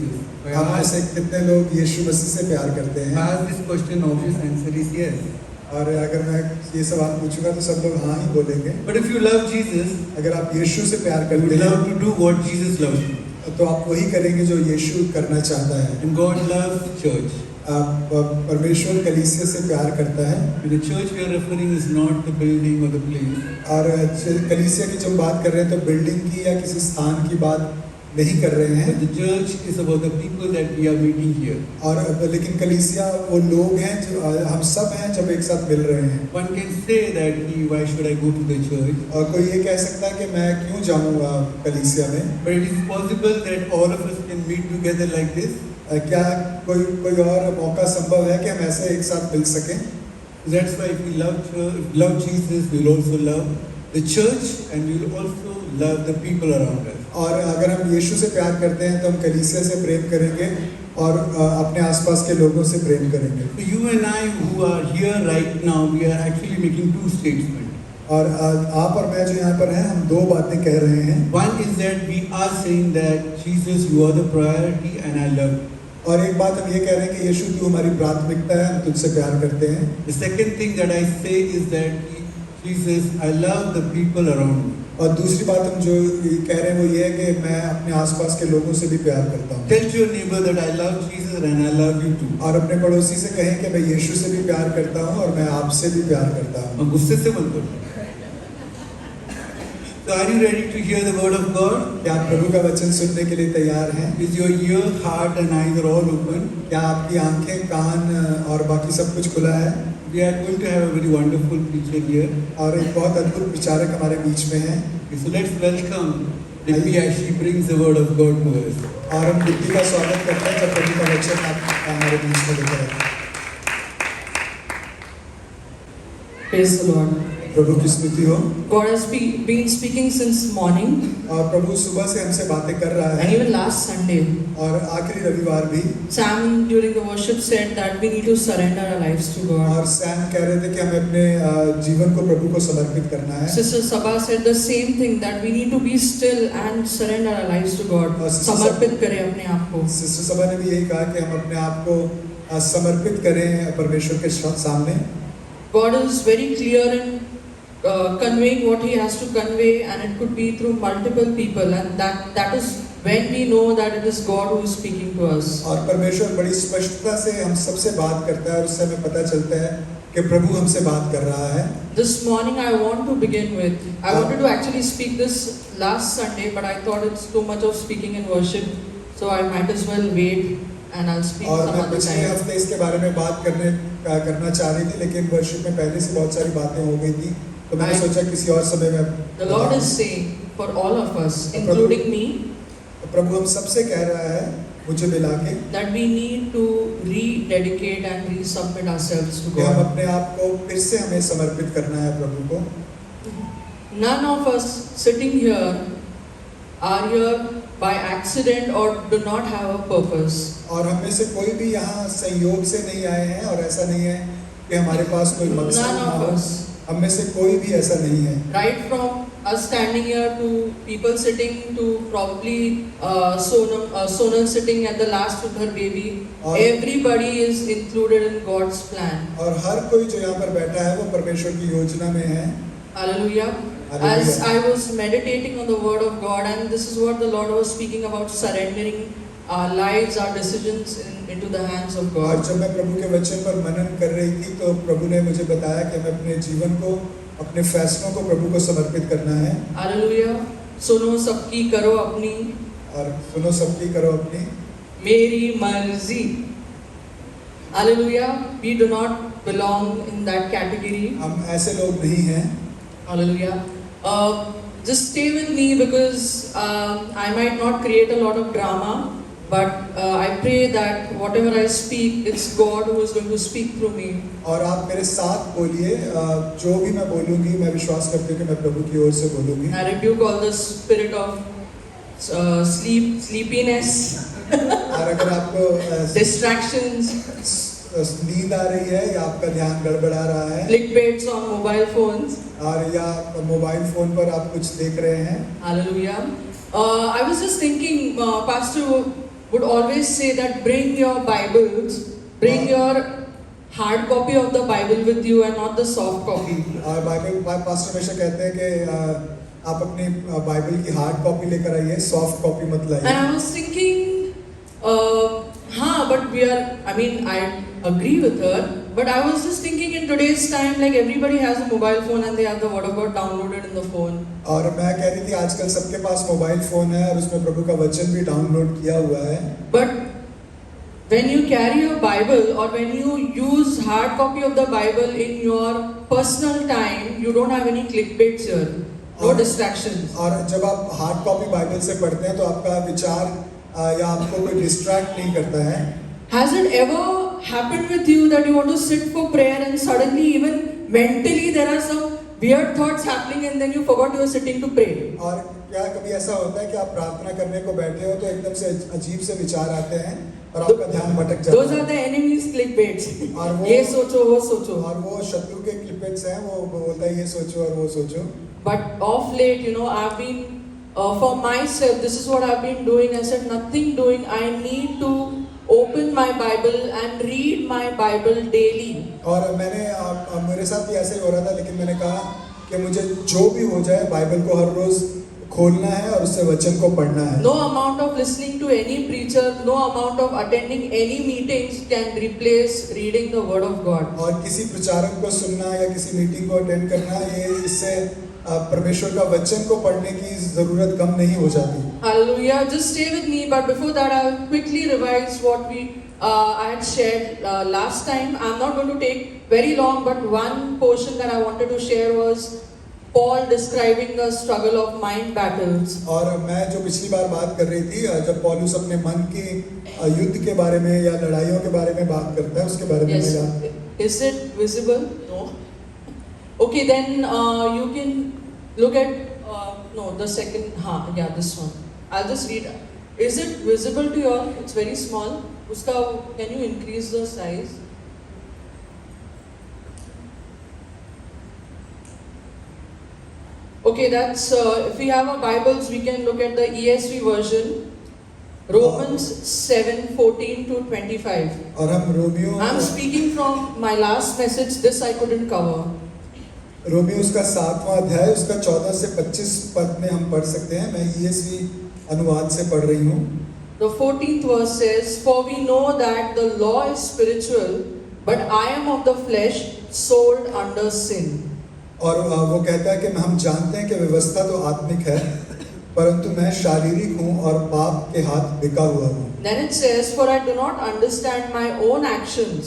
Jesus? हम ऐसे कितने लोग यीशु मसीह से प्यार करते If I हैं? ask this question, obvious answer is yes. और अगर मैं ये सवाल पूछूंगा तो सब लोग हाँ ही बोलेंगे। But if you love Jesus, अगर आप यीशु से प्यार you करते would love हैं to do what Jesus loves to do. तो आप वही करेंगे जो यीशु करना चाहता है। And God loves the church. परमेश्वर कलीसिया से प्यार करता है। And the church we are referring is not the building or the place. और कलीसिया की जब बात कर रहे हैं तो बिल्डिंग की या किसी स्थान की बात नहीं कर रहे हैं। But the church is about the people that we are meeting here. और लेकिन कलीसिया वो लोग हैं जो हम सब हैं जब एक साथ मिल रहे हैं। One can say that why should I go to the church? और कोई ये कह सकता है कि मैं क्यों जाऊँगा कलीसिया में? But it is possible that all of us can meet together like this. क्या कोई और मौका संभव है कि हम ऐसे एक साथ मिल सकें? That's why if we love Jesus, we will also love the church and we will also love the people around us. और अगर हम यीशु से प्यार करते हैं तो हम कलीसिया से प्रेम करेंगे और अपने आसपास के लोगों से प्रेम करेंगे। So you and I who are here right now, we are actually making two statements. और आप और मैं जो यहाँ पर हैं हम दो बातें कह रहे हैं। One is that we are saying that Jesus, you are the priority and I love you. और एक बात हम ये कह रहे हैं कि यीशु तू हमारी प्राथमिकता है, हम तुझसे प्यार करते हैं। The second thing that I say is that Jesus, I love the people around me. और दूसरी बात हम जो कह रहे हैं वो ये है कि मैं अपने आसपास के लोगों से भी प्यार करता हूँ। Tell your neighbor that I love Jesus and I love you too. और अपने पड़ोसी से कहें कि मैं यीशु से भी प्यार करता हूँ और मैं आपसे भी प्यार करता हूँ। और गुस्से से मत बोलो। So are you ready to hear the word of God? क्या आप प्रभु का वचन सुनने के लिए तैयार हैं? Is your ear, heart and eyes are all open? क्या आपकी आंखें, कान और बाकी सब कुछ खुला है? We are going to have a very wonderful preacher here. और एक बहुत अद्भुत विचारक हमारे बीच में है। So let's welcome Dippy as she brings the word of God to us. और हम डिप्टी का स्वागत करते हैं जब प्रभु का वचन आप हमारे बीच में लेकर आते हैं। Praise the Lord. प्रभु की स्तुति हो। God has been speaking since morning और प्रभु सुबह से हमसे बातें कर रहा and है even last Sunday. और आखिरी रविवार भी। Sam during the worship said that we need to surrender our lives to God. और सैम कह रहे थे कि हमें अपने जीवन को प्रभु को समर्पित करना है। Sister Sabha said the same thing that we need to be still and surrender our lives to God. समर्पित करें अपने आप को। सिस्टर सभा ने भी यही कहा कि हम अपने आप को समर्पित करें परमेश्वर के सामने। God is very clear in conveying what He has to convey, and it could be through multiple people, and that is when we know that it is God who is speaking to us. और परमेश्वर बड़ी स्पष्टता से हम सबसे बात करता है और उससे हमें पता चलता है कि प्रभु हमसे बात कर रहा है। This morning I want to begin with. I wanted to actually speak this last Sunday, but I thought it's too much of speaking in worship, so I might as well wait and I'll speak और some मैं other पिछले time. हफ्ते इसके बारे में बात करना चाह रही थी, लेकिन वर्शिप में पहले से बहुत सारी बातें हो गई थी, तो मैंने सोचा किसी और समय में। The Lord is saying for all of us, including me, प्रभु हम सबसे कह रहा है, मुझे मिला के, that we need to rededicate and resubmit ourselves to कि हम God. अपने आप को फिर से हमें समर्पित करना है प्रभु को। None of us sitting here are here by accident or do not have a purpose. और हम में से कोई भी यहाँ संयोग से नहीं आए हैं और ऐसा नहीं है कि हमारे पास कोई मकसद None ना of हो। us. हम में से कोई भी ऐसा नहीं है। Right from us standing here to people sitting to probably Sonal sitting at the last with her baby, everybody is included in God's plan. और हर कोई जो यहाँ पर बैठा है वो परमेश्वर की योजना में है। Hallelujah. As I was meditating on the word of God, and this is what the Lord was speaking about, surrendering our lives, our decisions into the hands of और God. जब मैं प्रभु के वचन पर मनन कर रही थी तो प्रभु ने मुझे बताया कि हमें अपने जीवन को, अपने फैसलों को प्रभु को समर्पित करना है। Hallelujah. सुनो सबकी करो अपनी, और सुनो सबकी करो अपनी मेरी मर्जी. Hallelujah. We do not belong in that category. हम ऐसे लोग नहीं हैं। Hallelujah. Just stay with me because I might not create a lot of drama, but I pray that whatever I speak, it's God who is going to speak through me. और आप मेरे साथ बोलिए, जो भी मैं बोलूँगी मैं विश्वास करती हूँ कि मैं प्रभु की ओर से बोलूँगी। I rebuke all the spirit of sleepiness, और अगर आपको distractions, नींद आ रही है या आपका ध्यान गड़बड़ा रहा है clickbaits on mobile phones. और या मोबाइल फोन पर आप कुछ देख रहे हैं। Hallelujah. I was just thinking, Pastor, would always say that bring your Bibles, bring your hard copy of the Bible with you and not the soft copy. और pastor हमेशा कहते हैं कि आप अपनी बाइबल की हार्ड कॉपी लेकर आइए, सॉफ्ट कॉपी मत And लाइए। I was thinking, but we are, I mean, I agree with her, but I was just thinking in today's time, like everybody has a mobile phone and they have the Word of God downloaded in the phone. और मैं कह रही थी आजकल सबके पास mobile phone है और उसमें प्रभु का वचन भी डाउनलोड किया हुआ है। But when you carry a Bible or when you use hard copy of the Bible in your personal time, you don't have any clickbaits here, no distractions. और जब आप हार्ड कॉपी बाइबल से पढ़ते हैं तो आपका विचार या आपको कोई डिस्ट्रैक्ट नहीं करता है। Has it ever happened with you that you want to sit for prayer and suddenly even mentally there are some weird thoughts happening and then you forgot you were sitting to pray? और क्या कभी ऐसा होता है कि आप प्रार्थना करने को बैठे हो तो एकदम से अजीब से विचार आते हैं और आपका ध्यान भटक जाता Those है। are the enemy's clickbaits. और वो ये सोचो वो सोचो. और वो शत्रु के क्लिपेट्स हैं, वो बोलता है ये सोचो और वो सोचो। But of late, I've been for myself. This is what I've been doing. I said nothing doing. I need to open my Bible and read my Bible daily. और मैंने मेरे साथ भी ऐसे ही हो रहा था, लेकिन मैंने कहा कि मुझे जो भी हो जाए बाइबल को हर रोज खोलना है और उससे वचन को पढ़ना है। No amount of listening to any preacher, no amount of attending any meetings can replace reading the Word of God. और किसी प्रचारक को सुनना या किसी मीटिंग को अटेंड करना, ये इससे परमेश्वर का वचन को पढ़ने की जरूरत कम नहीं हो जाती। Hallelujah. Just stay with me, but before that, I will quickly revise what I had shared last time. I'm not going to take very long, but one portion that I wanted to share was Paul describing the struggle of mind battles. और मैं जो पिछली बार बात कर रही थी, जब पौलुस अपने मन के युद्ध के बारे में या लड़ाइयों के बारे में बात करता है, उसके बारे में Yes. मैं याद। Is it visible? No. Okay, then you can look at the second. This one. I'll just read. Is it visible to you all? It's very small. Uska, can you increase the size? Okay, that's if we have our Bibles, we can look at the ESV version. Romans 7:14 to 25. और हम Romeo I'm speaking from my last message. This I couldn't cover. Romeo उसका 7वां अध्याय उसका 14 से 25 पद में हम पढ़ सकते हैं। मैं ESV अनुवाद से पढ़ रही हूँ। The 14th verse says, "For we know that the law is spiritual, but I am of the flesh, sold under sin." और वो कहता है कि हम जानते हैं कि व्यवस्था तो आत्मिक है, परंतु मैं शारीरिक हूँ और पाप के हाथ बिका हुआ हूँ। Then it says, "For I do not understand my own actions,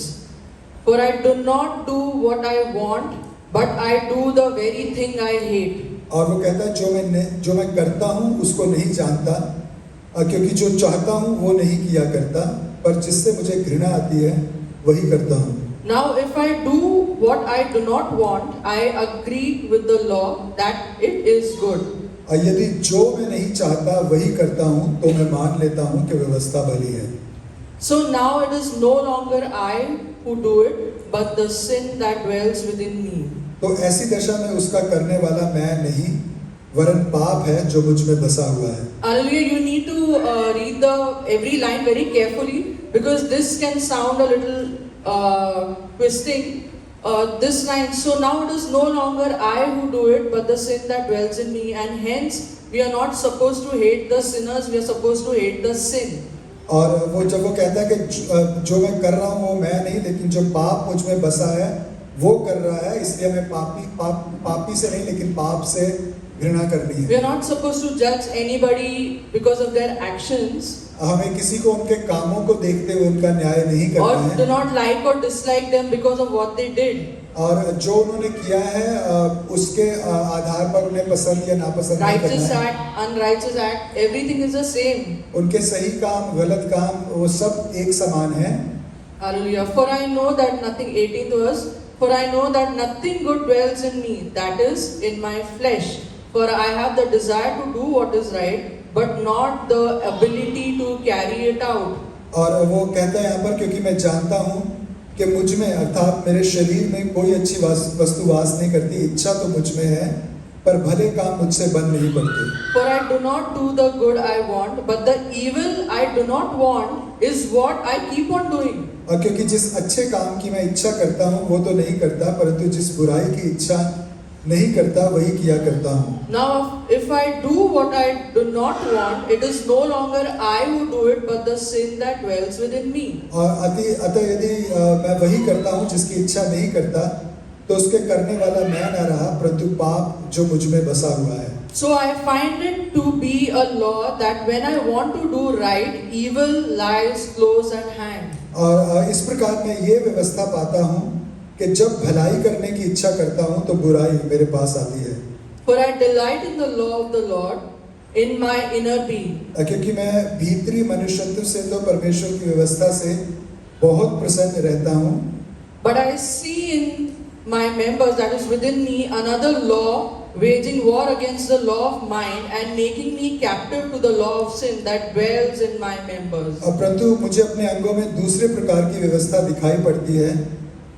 for I do not do what I want, but I do the very thing I hate." और वो कहता है जो मैं करता हूँ उसको नहीं जानता, क्योंकि जो चाहता हूँ वो नहीं किया करता, पर जिससे मुझे घृणा आती है वही करता हूँ। Now if I do what I do not want, I agree with the law that it is good. यदि जो मैं नहीं चाहता वही करता हूँ तो मैं मान लेता हूँ कि व्यवस्था भली है। So now it is no longer I who do it, but the sin that dwells within me. तो ऐसी दशा में उसका करने वाला मैं नहीं, वरन पाप है जो मुझ में बसा हुआ है। Hallelujah, you need to read every line very carefully, because this can sound a little twisting. This line, so now it is no longer I who do it, but the sin that dwells in me, and hence we are not supposed to hate the sinners, we are supposed to hate the sin. और वो जब वो कहता है कि जो मैं कर रहा हूँ वो मैं नहीं, लेकिन जो पाप मुझ में बसा है वो कर रहा है, इसलिए मैं पापी से नहीं लेकिन पाप से घृणा करनी है। We are not supposed to judge anybody because of their actions. हमें किसी को उनके कामों को देखते हुए उनका न्याय नहीं Or करना do है, not like or dislike them because of what they did. और जो उन्होंने किया है उसके आधार पर उन्हें पसंद या नापसंद नहीं Righteous करना है। act, unrighteous act, everything is the same. उनके सही काम गलत काम वो सब एक समान है। Hallelujah. For I know that nothing, 18th verse, for I know that nothing good dwells in me, that is, in my flesh. For I have the desire to do what is right, but not the ability to carry it out. और वो कहता है यहाँ पर, क्योंकि मैं जानता हूँ कि मुझ में अर्थात मेरे शरीर में कोई अच्छी वस्तु वास नहीं करती, इच्छा तो मुझ में है पर भले काम मुझसे बन नहीं पड़ते। For I do not do the good I want, but the evil I do not want is what I keep on doing. और क्योंकि जिस अच्छे काम की मैं इच्छा करता हूँ वो तो नहीं करता, परंतु जिस बुराई की इच्छा नहीं करता वही किया करता हूँ। Now, if I do what I do not want, it is no longer I who do it, but the sin that dwells within me. और अतः यदि मैं वही करता हूँ जिसकी इच्छा नहीं करता, तो उसके करने वाला मैं न रहा, परंतु पाप जो मुझ में बसा हुआ है। So I find it to be a law that when I want to do right, evil lies close at hand. और इस प्रकार मैं ये व्यवस्था पाता हूँ कि जब भलाई करने की इच्छा करता हूँ तो बुराई मेरे पास आती है। For I delight in the law of the Lord in my inner being. क्योंकि मैं भीतरी मनुष्यत्व से तो परमेश्वर की व्यवस्था से बहुत प्रसन्न रहता हूँ, But I see in my members, that is within me, another law waging war against the law of mind and making me captive to the law of sin that dwells in my members. परंतु मुझे अपने अंगों में दूसरे प्रकार की व्यवस्था दिखाई पड़ती है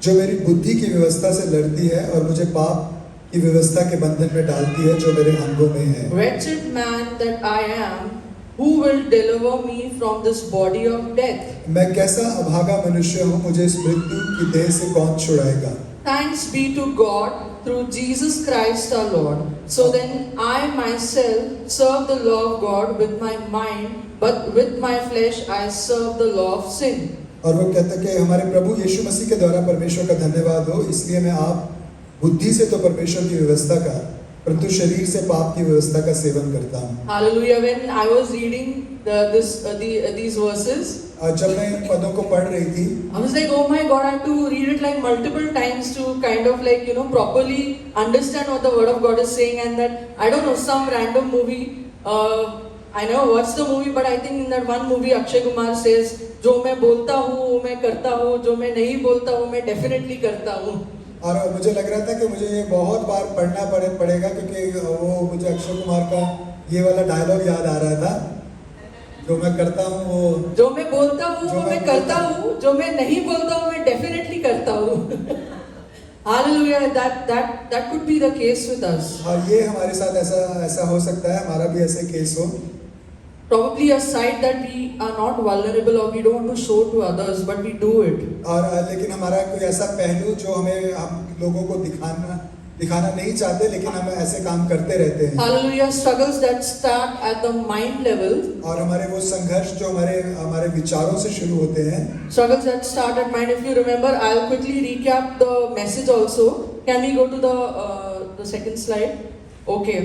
जो मेरी बुद्धि की व्यवस्था से लड़ती है और मुझे पाप की व्यवस्था के बंधन में डालती है जो मेरे अंगों में है। Wretched man that I am, who will deliver me from this body of death? मैं कैसा अभागा मनुष्य हूँ, मुझे इस मृत्यु की देह से कौन छुड़ाएगा। Thanks be to God through Jesus Christ our Lord. So then I myself serve the law of God with my mind, but with my flesh I serve the law of sin. और वो कहता है कि हमारे प्रभु यीशु मसीह के द्वारा परमेश्वर का धन्यवाद हो, इसलिए मैं आप बुद्धि से तो परमेश्वर की व्यवस्था का, परंतु शरीर से पाप की व्यवस्था का सेवन करता हूँ। Hallelujah. When I was reading these verses, जब मैं इन पदों को पढ़ रही थी, I was like, oh my God, I have to read it like multiple times to kind of like, properly understand what the word of God is saying, and that, I don't know, some random movie, I never watched the movie, but I think in that one movie, Akshay Kumar says, जो मैं बोलता हूँ वो मैं करता हूँ, जो मैं नहीं बोलता हूँ मैं definitely करता हूँ। और मुझे लग रहा था कि मुझे ये बहुत बार पढ़ना पड़ेगा क्योंकि वो मुझे अक्षय कुमार का ये वाला डायलॉग याद आ रहा था, जो मैं करता हूँ वो, जो मैं बोलता हूँ वो मैं करता हूँ, जो मैं नहीं बोलता हूँ मैं definitely करता हूँ। Hallelujah. That could be the case with us. और ये हमारे साथ ऐसा हो सकता है, हमारा भी ऐसे केस हो। Probably a side that we are not vulnerable or we don't want to show to others, but we do it. और लेकिन हमारा कोई ऐसा पहलू जो हम लोगों को दिखाना नहीं चाहते, लेकिन हम ऐसे काम करते रहते हैं। Hallelujah. Struggles that start at the mind level. और हमारे वो संघर्ष जो हमारे विचारों से शुरू होते हैं। Struggles that start at mind. If you remember, I'll quickly recap the message also. Can we go to the second slide? Okay.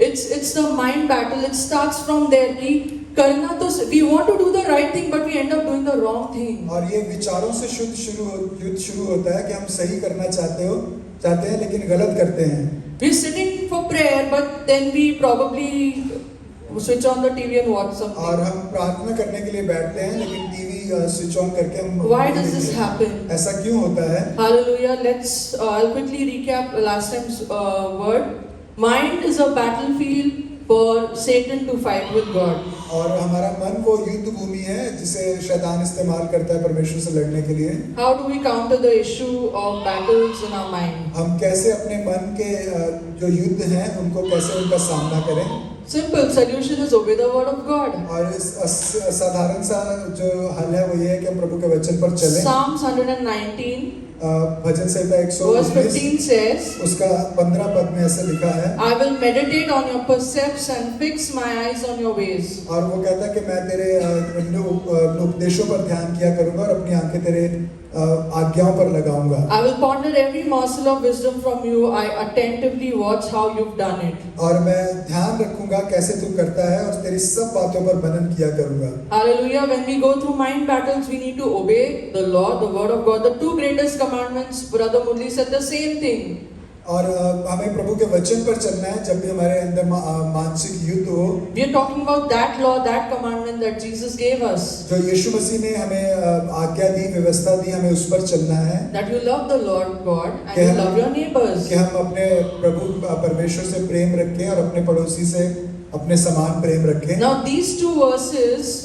It's the mind battle. It starts from there कि करना तो we want to do the right thing, but we end up doing the wrong thing. और ये विचारों से युद्ध शुरू होता है कि हम सही करना चाहते हैं लेकिन गलत करते हैं। We're sitting for prayer, but then we probably switch on the TV and watch something. और हम प्रार्थना करने के लिए बैठते हैं लेकिन टीवी स्विच ऑन करके हम। Why does this happen? ऐसा क्यों होता है? Hallelujah. I'll quickly recap last time's word. Mind is a battlefield for Satan to fight with God. और हमारा मन वो युद्ध भूमि है जिसे शैतान इस्तेमाल करता है परमेश्वर से लड़ने के लिए। How do we counter the issue of battles in our mind? हम कैसे अपने मन के जो युद्ध हैं उनको कैसे उनका सामना करें? Simple solution is obey the word of God. और इस साधारण सा जो हल है वो ये है कि हम प्रभु के वचन पर चलें। Psalms 119 भजन संहिता verse 15 says, उसका 15 पद में ऐसे लिखा है, I will meditate on your precepts and fix my eyes on your ways. और वो कहता है कि मैं तेरे उपदेशों पर ध्यान किया करूंगा और अपनी आंखें तेरे आज्ञाओं पर लगाऊंगा। I will ponder every morsel of wisdom from you. I attentively watch how you've done it. और मैं ध्यान रखूंगा कैसे तू करता है और तेरी सब बातों पर मनन किया करूंगा। Hallelujah. When we go through mind battles, we need to obey the law, the word of God. The two greatest commandments, Brother Murli said the same thing. और हमें प्रभु के वचन पर चलना है जब भी हमारे अंदर मानसिक युद्ध हो। We are talking about that law, that commandment that Jesus gave us. जो यीशु मसीह ने हमें आज्ञा दी, व्यवस्था दी, हमें उस पर चलना है। That you love the Lord God and you love your neighbors. कि हम अपने प्रभु परमेश्वर से प्रेम रखें और अपने पड़ोसी से अपने समान प्रेम रखें। Now these two verses,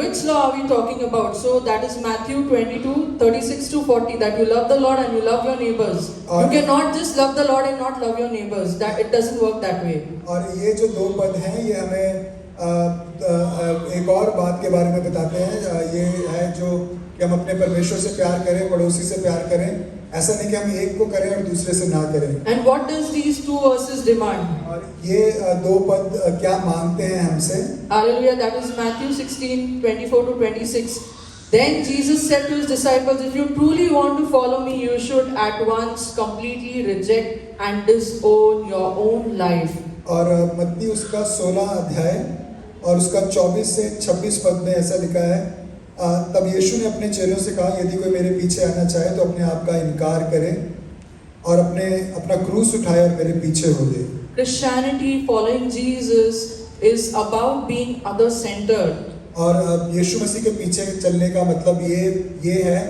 which law are we talking about? So that is Matthew 22:36-40. That you love the Lord and you love your neighbors. You cannot just love the Lord and not love your neighbors. That it doesn't work that way. और ये जो दो पद हैं ये हमें एक और बात के बारे में बताते हैं। ये है जो कि हम अपने परमेश्वर से प्यार करें, पड़ोसी से प्यार करें। ऐसा नहीं कि हम एक को करें और दूसरे से ना करें। And what does these two verses demand? और ये दो पद क्या मांगते हैं हमसे? Hallelujah. That is Matthew 16:24-26. Then Jesus said to his disciples, if you truly want to follow me, you should at once completely reject and disown your own life. और मत्ती उसका 16 अध्याय और उसका 24 से 26 पद में ऐसा लिखा है, तब यीशु ने अपने चेलों से कहा, यदि कोई मेरे पीछे आना चाहे तो अपने आप का इनकार करे और अपना क्रूस उठाए और मेरे पीछे हो ले। Christianity, following Jesus, is about being other-centered. और यीशु मसीह के पीछे चलने का मतलब ये है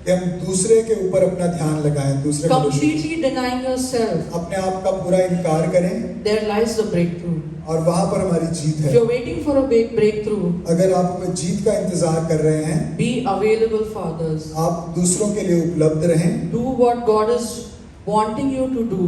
कि हम दूसरे के ऊपर अपना ध्यान लगाएं, दूसरे को Completely denying yourself. अपने आप का पूरा इनकार करें। There lies the breakthrough. और वहां पर हमारी जीत If है। you're waiting for a big breakthrough, अगर आप जीत का इंतजार कर रहे हैं, be available for others. आप दूसरों के लिए उपलब्ध रहें। Do what God is wanting you to do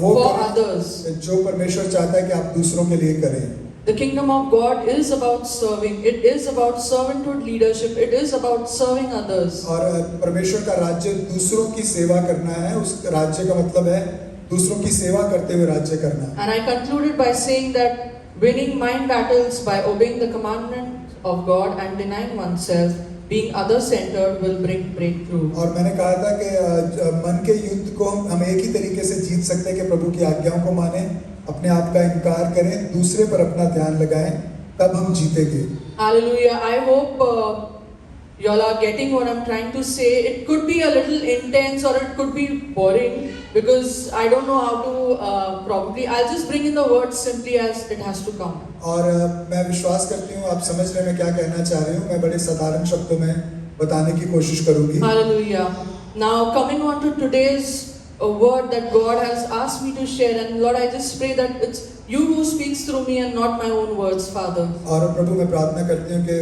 वो for करें others. जो परमेश्वर चाहता है कि आप दूसरों के लिए करें। The kingdom of God is about serving. It is about servanthood leadership. It is about serving others. और परमेश्वर का राज्य दूसरों की सेवा करना है। उस राज्य का मतलब है दूसरों की सेवा करते हुए राज्य करना। And I concluded by saying that winning mind battles by obeying the commandment of God and denying oneself, being other-centered, will bring breakthrough. और मैंने कहा था कि मन के युद्ध को हम एक ही तरीके से जीत सकते हैं कि प्रभु की आज्ञाओं को माने, अपने आप का इनकार करें, दूसरे पर अपना ध्यान लगाएं, तब हम जीतेंगे। Hallelujah. I hope you all are getting what I'm trying to say. It could be a little intense or it could be boring because I don't know how to probably. I'll just bring in the words simply as it has to come. और मैं विश्वास करती हूँ आप समझ रहे हैं मैं क्या कहना चाह रही हूँ। मैं बड़े साधारण शब्दों में बताने की कोशिश करूंगी। Hallelujah. Now coming on to today's word that God has asked me to share, and Lord, I just pray that it's you who speaks through me and not my own words, Father. और प्रभु मैं प्रार्थना करती हूँ कि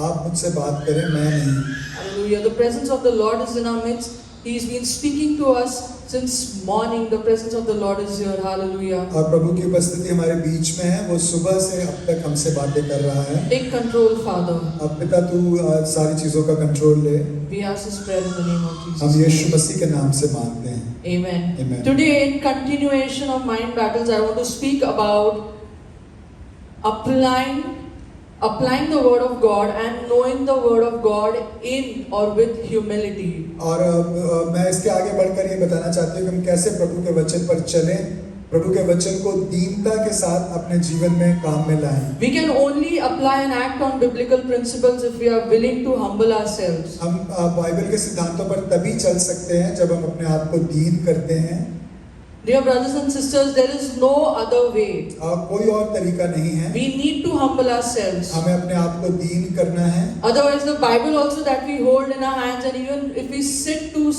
आप मुझसे बात करें, मैं नहीं। Hallelujah. The presence of the Lord is in our midst. He's been speaking to us since morning. The presence of the Lord is here. Hallelujah. और प्रभु की उपस्थिति हमारे बीच में है। वो सुबह से अब तक हमसे बातें कर रहा है। Take control, Father. अब पिता तू सारी चीजों का कंट्रोल ले। We ask this prayer in the name of Jesus. हम यीशु मसीह के नाम से मांगते हैं। Amen. Amen. Today, in continuation of mind battles, I want to speak about applying the word of God and knowing the word of God in or with humility. और मैं इसके आगे बढ़कर ये बताना चाहती हूँ कि हम कैसे प्रभु के वचन पर चलें, प्रभु के वचन को दीनता के साथ अपने जीवन में काम में लाएं। We can only apply and act on biblical principles if we are willing to humble ourselves. हम बाइबल के सिद्धांतों पर तभी चल सकते हैं जब हम अपने आप को दीन करते हैं। Dear brothers and sisters, there is no other way. कोई और तरीका नहीं है। We need to humble ourselves. हमें अपने आप को दीन करना है। Otherwise, the Bible also that we hold in our hands, and even if we sit to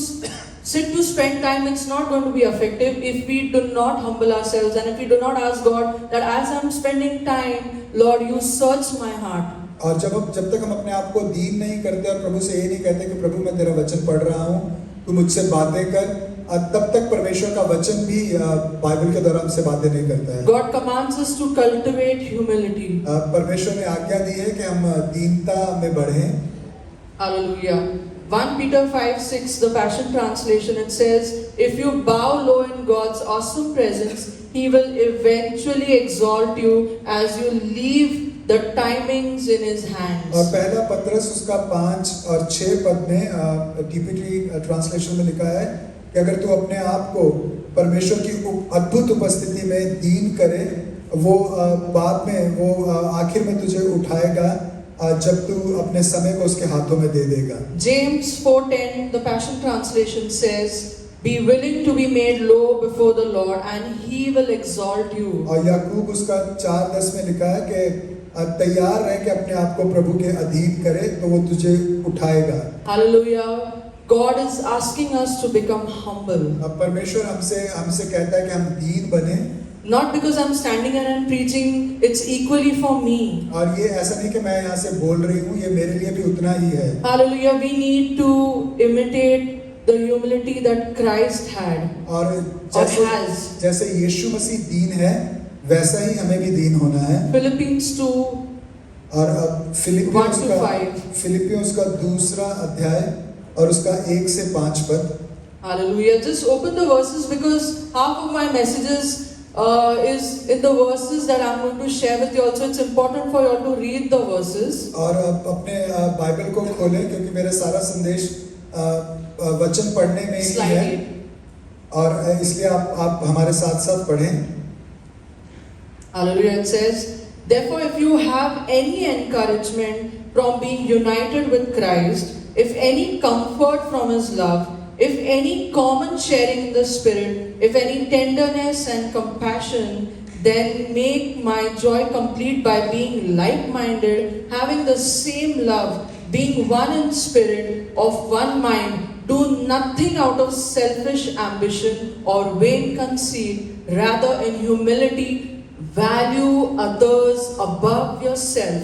spend time, it's not going to be effective if we do not humble ourselves and if we do not ask God that as I'm spending time, Lord, you search my heart. और जब तक हम अपने आप को दीन नहीं करते और प्रभु से ये नहीं कहते कि प्रभु मैं तेरा वचन पढ़ रहा हूँ, तू मुझसे बातें कर, तब तक परमेश्वर का वचन भी बाइबल के द्वारा हमसे बातें नहीं करता है। God commands us to cultivate humility. परमेश्वर ने आज्ञा दी है कि हम दीनता में बढ़ें। Hallelujah. 1 Peter 5:6, the Passion Translation, it says, if you bow low in God's awesome presence, He will eventually exalt you as you leave the timings in His hands. और पहला पत्रस उसका 5 और 6 पद में टीपीटी ट्रांसलेशन में लिखा है कि अगर तू अपने आप को परमेश्वर की अद्भुत उपस्थिति में दीन करे, वो बाद में वो आखिर में तुझे उठाएगा जब तू अपने समय को उसके हाथों में दे देगा। James 4:10, the Passion Translation says, be willing to be made low before the Lord and He will exalt you. और याकूब उसका 4:10 में लिखा है कि तैयार रह के अपने आप को प्रभु के अधीन करे तो वो तुझे उठाएगा। Hallelujah. God is asking us to become humble. अब परमेश्वर हमसे कहता है कि हम दीन बने Not because I'm standing here and preaching, it's equally for me. और ये ऐसा नहीं कि मैं यहाँ से बोल रही हूँ, ये मेरे लिए भी उतना ही है। Hallelujah. We need to imitate the humility that Christ had और or has. जैसे यीशु मसीह दीन है, वैसा ही हमें भी दीन होना है। Philippians 2, और अब 1 to 5. फिलिपियों का दूसरा अध्याय और उसका 1 से 5 पद। Hallelujah. Just open the verses because half of my messages is in the verses that I'm going to share with you also. It's important for you all to read the verses. और अब अपने Bible को खोलें क्योंकि मेरा सारा संदेश वचन पढ़ने में ही Slide है 8. और इसलिए आप हमारे साथ साथ पढ़ें। Hallelujah. It says, therefore, if you have any encouragement from being united with Christ, if any comfort from His love, if any common sharing in the Spirit, if any tenderness and compassion, then make my joy complete by being like-minded, having the same love, being one in spirit, of one mind. Do nothing out of selfish ambition or vain conceit, rather in humility value others above yourself,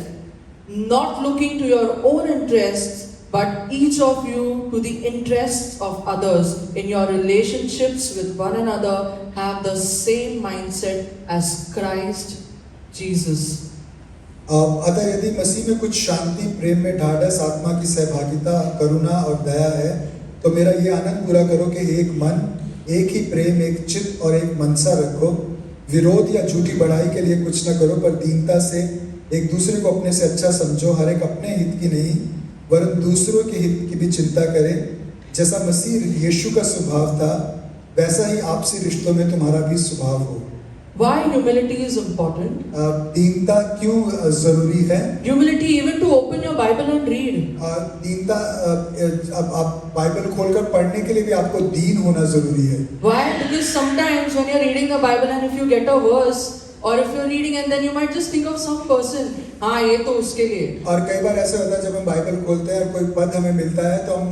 not looking to your own interests, but each of you to the interests of others. In your relationships with one another, have the same mindset as Christ Jesus. अतः यदि मसीह में कुछ शांति, प्रेम में ढाढ़स, आत्मा की सहभागिता, करुणा और दया है, तो मेरा ये आनंद पूरा करो कि एक मन, एक ही प्रेम, एक चित्त और एक मनसा रखो। विरोध या झूठी बढ़ाई के लिए कुछ न करो, पर दीनता से एक दूसरे को अपने से अच्छा समझो, हर एक अपने हित की नहीं वरन दूसरों के हित की भी चिंता करें। जैसा मसीह यीशु का स्वभाव था, वैसा ही आपसी रिश्तों में तुम्हारा भी स्वभाव हो। Why humility is important? दीनता क्यों जरूरी है? Humility, even to open your Bible and read. दीनता, अब आप बाइबल खोलकर पढ़ने के लिए भी आपको दीन होना जरूरी है। Why? Because sometimes when you're reading the Bible and if you get a verse, or if you're reading and then you might just think of some person, हाँ ये तो उसके लिए। और कई बार ऐसा होता है जब हम बाइबल खोलते हैं और कोई पद हमें मिलता है तो हम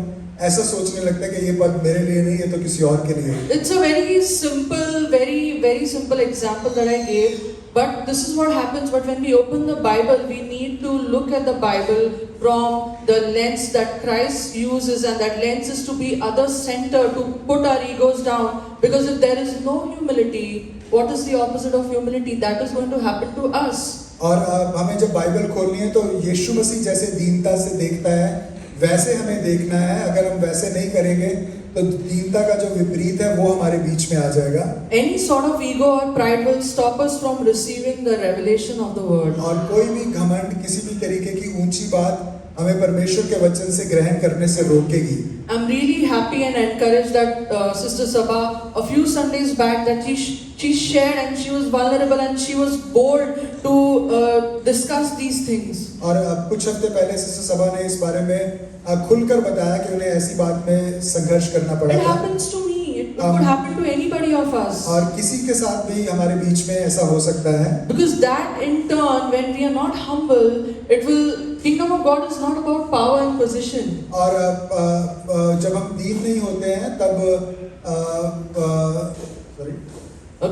ऐसा सोचने लगता है कि ये पद मेरे लिए नहीं है तो किसी और के लिए। It's a very simple, very simple example that I gave, but this is what happens. But when we open the Bible, we need to look at the Bible from the lens that Christ uses, and that lens is to be other-centered, to put our egos down. Because if there is no humility, what is the opposite of humility? That is going to happen to us. और हमें जब Bible खोलनी है तो यीशु मसीह जैसे दीनता से देखता है वैसे हमें देखना है। अगर हम वैसे नहीं करेंगे तो दीनता का जो विपरीत है वो हमारे बीच में आ जाएगा। Any sort of ego or pride will stop us from receiving the revelation of the word. और कोई भी घमंड, किसी भी तरीके की ऊंची बात हमें परमेश्वर के वचन से ग्रहण करने से रोकेगी। I'm really happy and encouraged that Sister Sabha, a few Sundays back, that she shared and she was vulnerable and she was bold to discuss these things. और कुछ हफ्ते पहले सिस्टर सभा ने इस बारे में खुलकर बताया कि उन्हें ऐसी बात में संघर्ष करना पड़ा It था। happens to me. It could happen to anybody of us. और किसी के साथ भी हमारे बीच में ऐसा हो सकता है। Because that in turn, when we are not humble, it will. Kingdom of God is not about power and position. और जब हम दीन नहीं होते हैं तब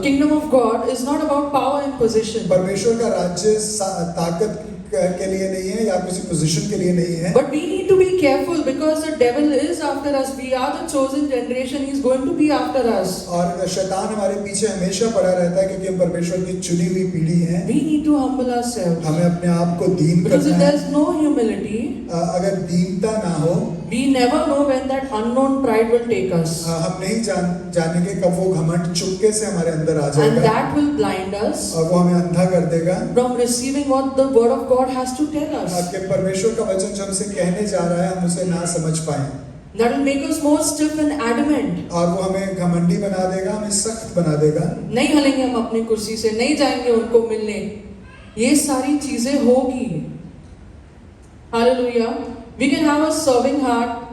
Kingdom of God is not about power and position. परमेश्वर का राज्य ताकत के लिए नहीं है या किसी पोजीशन के लिए नहीं है। But we need to be careful because the devil is after us. We are the chosen generation. He is going to be after us. और शैतान हमारे पीछे हमेशा पड़ा रहता है क्योंकि हम परमेश्वर की चुनी हुई पीढ़ी हैं। We need to humble ourselves. हमें अपने आप को दीन Because if करना है। there is no humility, अगर दीनता ना हो, we never know when that unknown pride will take us. हम नहीं जानेंगे कब वो घमंड चुपके से हमारे अंदर आ And जाएगा that will blind us और वो हमें अंधा कर देगा from receiving what the word of God has to tell us. कि परमेश्वर का वचन जो हमसे कहने जा रहा है हम उसे ना समझ पाए। That will make us more stiff and adamant. और वो हमें घमंडी बना देगा, हमें सख्त बना देगा। नहीं हलेंगे हम अपनी कुर्सी से, नहीं जाएंगे उनको मिलने। ये सारी चीजें होगी। Hallelujah. We can have a serving heart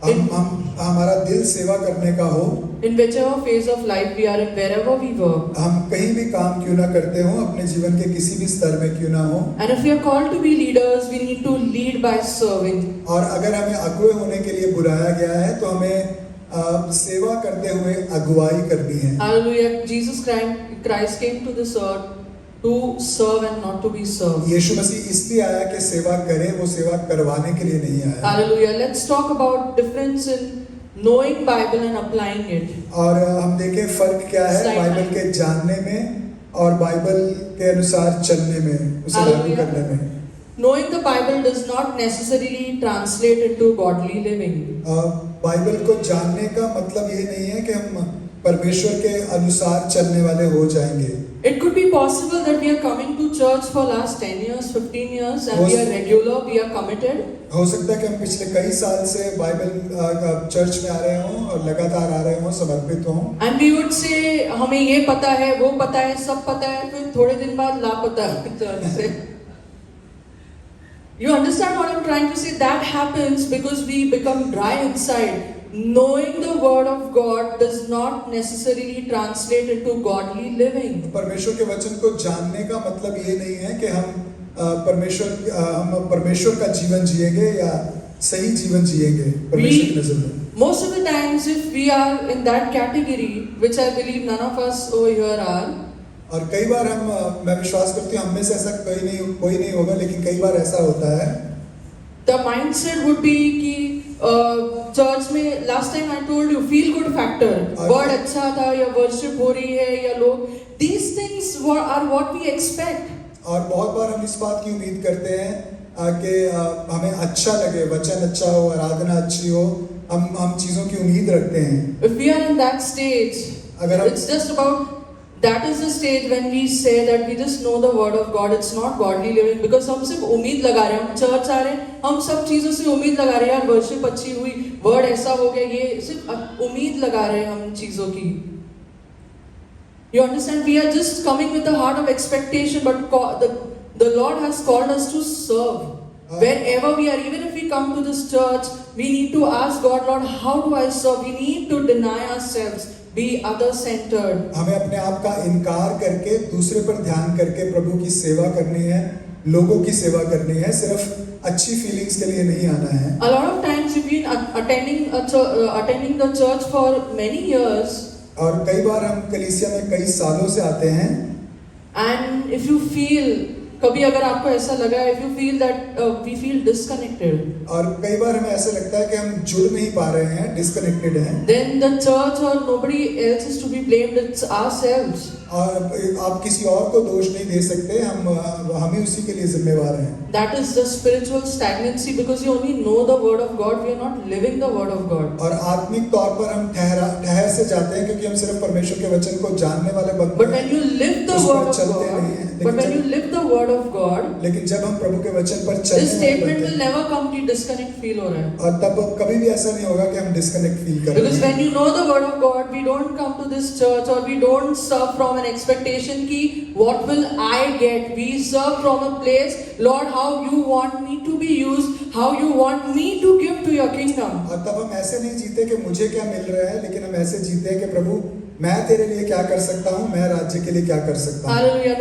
हमारा दिल सेवा करने का हो, in whichever phase of life we are in, wherever we work. हम कहीं भी काम क्यों ना करते हो, अपने जीवन के किसी भी स्तर में क्यों ना हो। And if we are called to be leaders, we need to lead by serving. और अगर हमें अगुवे होने के लिए बुलाया गया है तो हमें सेवा करते हुए अगुवाई करनी है। Hallelujah. Jesus Christ came to this earth to serve and not to be served. यीशु मसीह इसलिए आया कि सेवा करे, वो सेवा करवाने के लिए नहीं आया। Hallelujah. Let's talk about difference in knowing Bible and applying it. और हम देखें फर्क क्या है Slide बाइबल 9. के जानने में और बाइबल के अनुसार चलने में, उसे लागू Hallelujah. करने में। Knowing the Bible does not necessarily translate into godly living. Bible को जानने का मतलब ये नहीं है कि हम परमेश्वर के अनुसार चलने वाले हो जाएंगे। It could be possible that we are coming to church for last 10 years, 15 years and we are regular, we are committed. हो सकता है कि हम पिछले कई साल से बाइबल चर्च में आ रहे हों और लगातार आ रहे हों, समर्पित हों। And we would say हमें ये पता है, वो पता है, सब पता है, फिर थोड़े दिन बाद लापता चर्च से। You understand what I'm trying to say? That happens because we become dry inside. Knowing the word of God does not necessarily translate into godly living. परमेश्वर के वचन को जानने का मतलब ये नहीं है कि हम परमेश्वर का जीवन जिएंगे या सही जीवन जिएंगे परमेश्वर की नजर में। Most of the times, if we are in that category, which I believe none of us over here are, और कई बार मैं विश्वास करती हूँ हम में से ऐसा कोई नहीं होगा, लेकिन कई बार ऐसा होता है। the mindset would be कि चर्च में last time I told you feel good factor, word अच्छा था या worship हो रही है या लोग, these things are what we expect. और बहुत बार हम इस बात की उम्मीद करते हैं कि हमें अच्छा लगे, वचन अच्छा हो, आराधना अच्छी हो, हम चीजों की उम्मीद रखते हैं। If we are in that stage, it's just about, that is the stage when we say that we just know the word of God, it's not godly living, because हम सिर्फ उम्मीद लगा रहे हैं, हम चर्च आ रहे हैं, हम सब चीजों से उम्मीद लगा रहे हैं, यार वर्शिप अच्छी हुई, वर्ड ऐसा हो गया, ये सिर्फ उम्मीद लगा रहे हैं हम चीजों की। You understand? We are just coming with a heart of expectation, but the Lord has called us to serve. Wherever we are, even if we come to this church, we need to ask God, Lord, how do I serve? We need to deny ourselves, be other-centered. हमें अपने आप का इनकार करके दूसरे पर ध्यान करके प्रभु की सेवा करनी है, लोगों की सेवा करनी है, सिर्फ अच्छी फीलिंग्स के लिए नहीं आना है। A lot of times we've been attending the church for many years. और कई बार हम कलीसिया में कई सालों से आते हैं। And if you feel, कभी अगर आपको ऐसा लगा, if you feel that we feel disconnected, और कई बार हमें ऐसा लगता है कि हम जुड़ नहीं पा रहे हैं, डिस्कनेक्टेड हैं। then the church or nobody else is to be blamed, it's ourselves. और आप किसी और को दोष नहीं दे सकते, हम ही उसी के लिए जिम्मेवार हैं। That is the spiritual stagnancy, because you only know the word of God, we are not living the word of God. और आत्मिक तौर पर हम ठहर से जाते हैं क्योंकि हम सिर्फ परमेश्वर के वचन को जानने वाले बनते But हैं। when you live the उस पर word of चलते God, नहीं हैं। but when you live the word of God, लेकिन जब हम प्रभु के वचन पर this चलने वाले statement बनते will हैं, never come कि disconnect feel हो रहा है. और तब कभी भी ऐसा नहीं होगा कि हम डिस्कनेक्ट फील कर रहे Because हैं। when you know the word of God, we don't come to this church or we don't serve from an expectation कि what will I get. We serve from a place, Lord, how you want me to be used, how you want me to give to your kingdom. और तब हम ऐसे नहीं जीते कि मुझे क्या मिल रहा है, लेकिन हम ऐसे जीते हैं कि प्रभु मैं तेरे लिए क्या कर सकता हूँ, मैं राज्य के लिए क्या कर सकता हूँ। Hallelujah.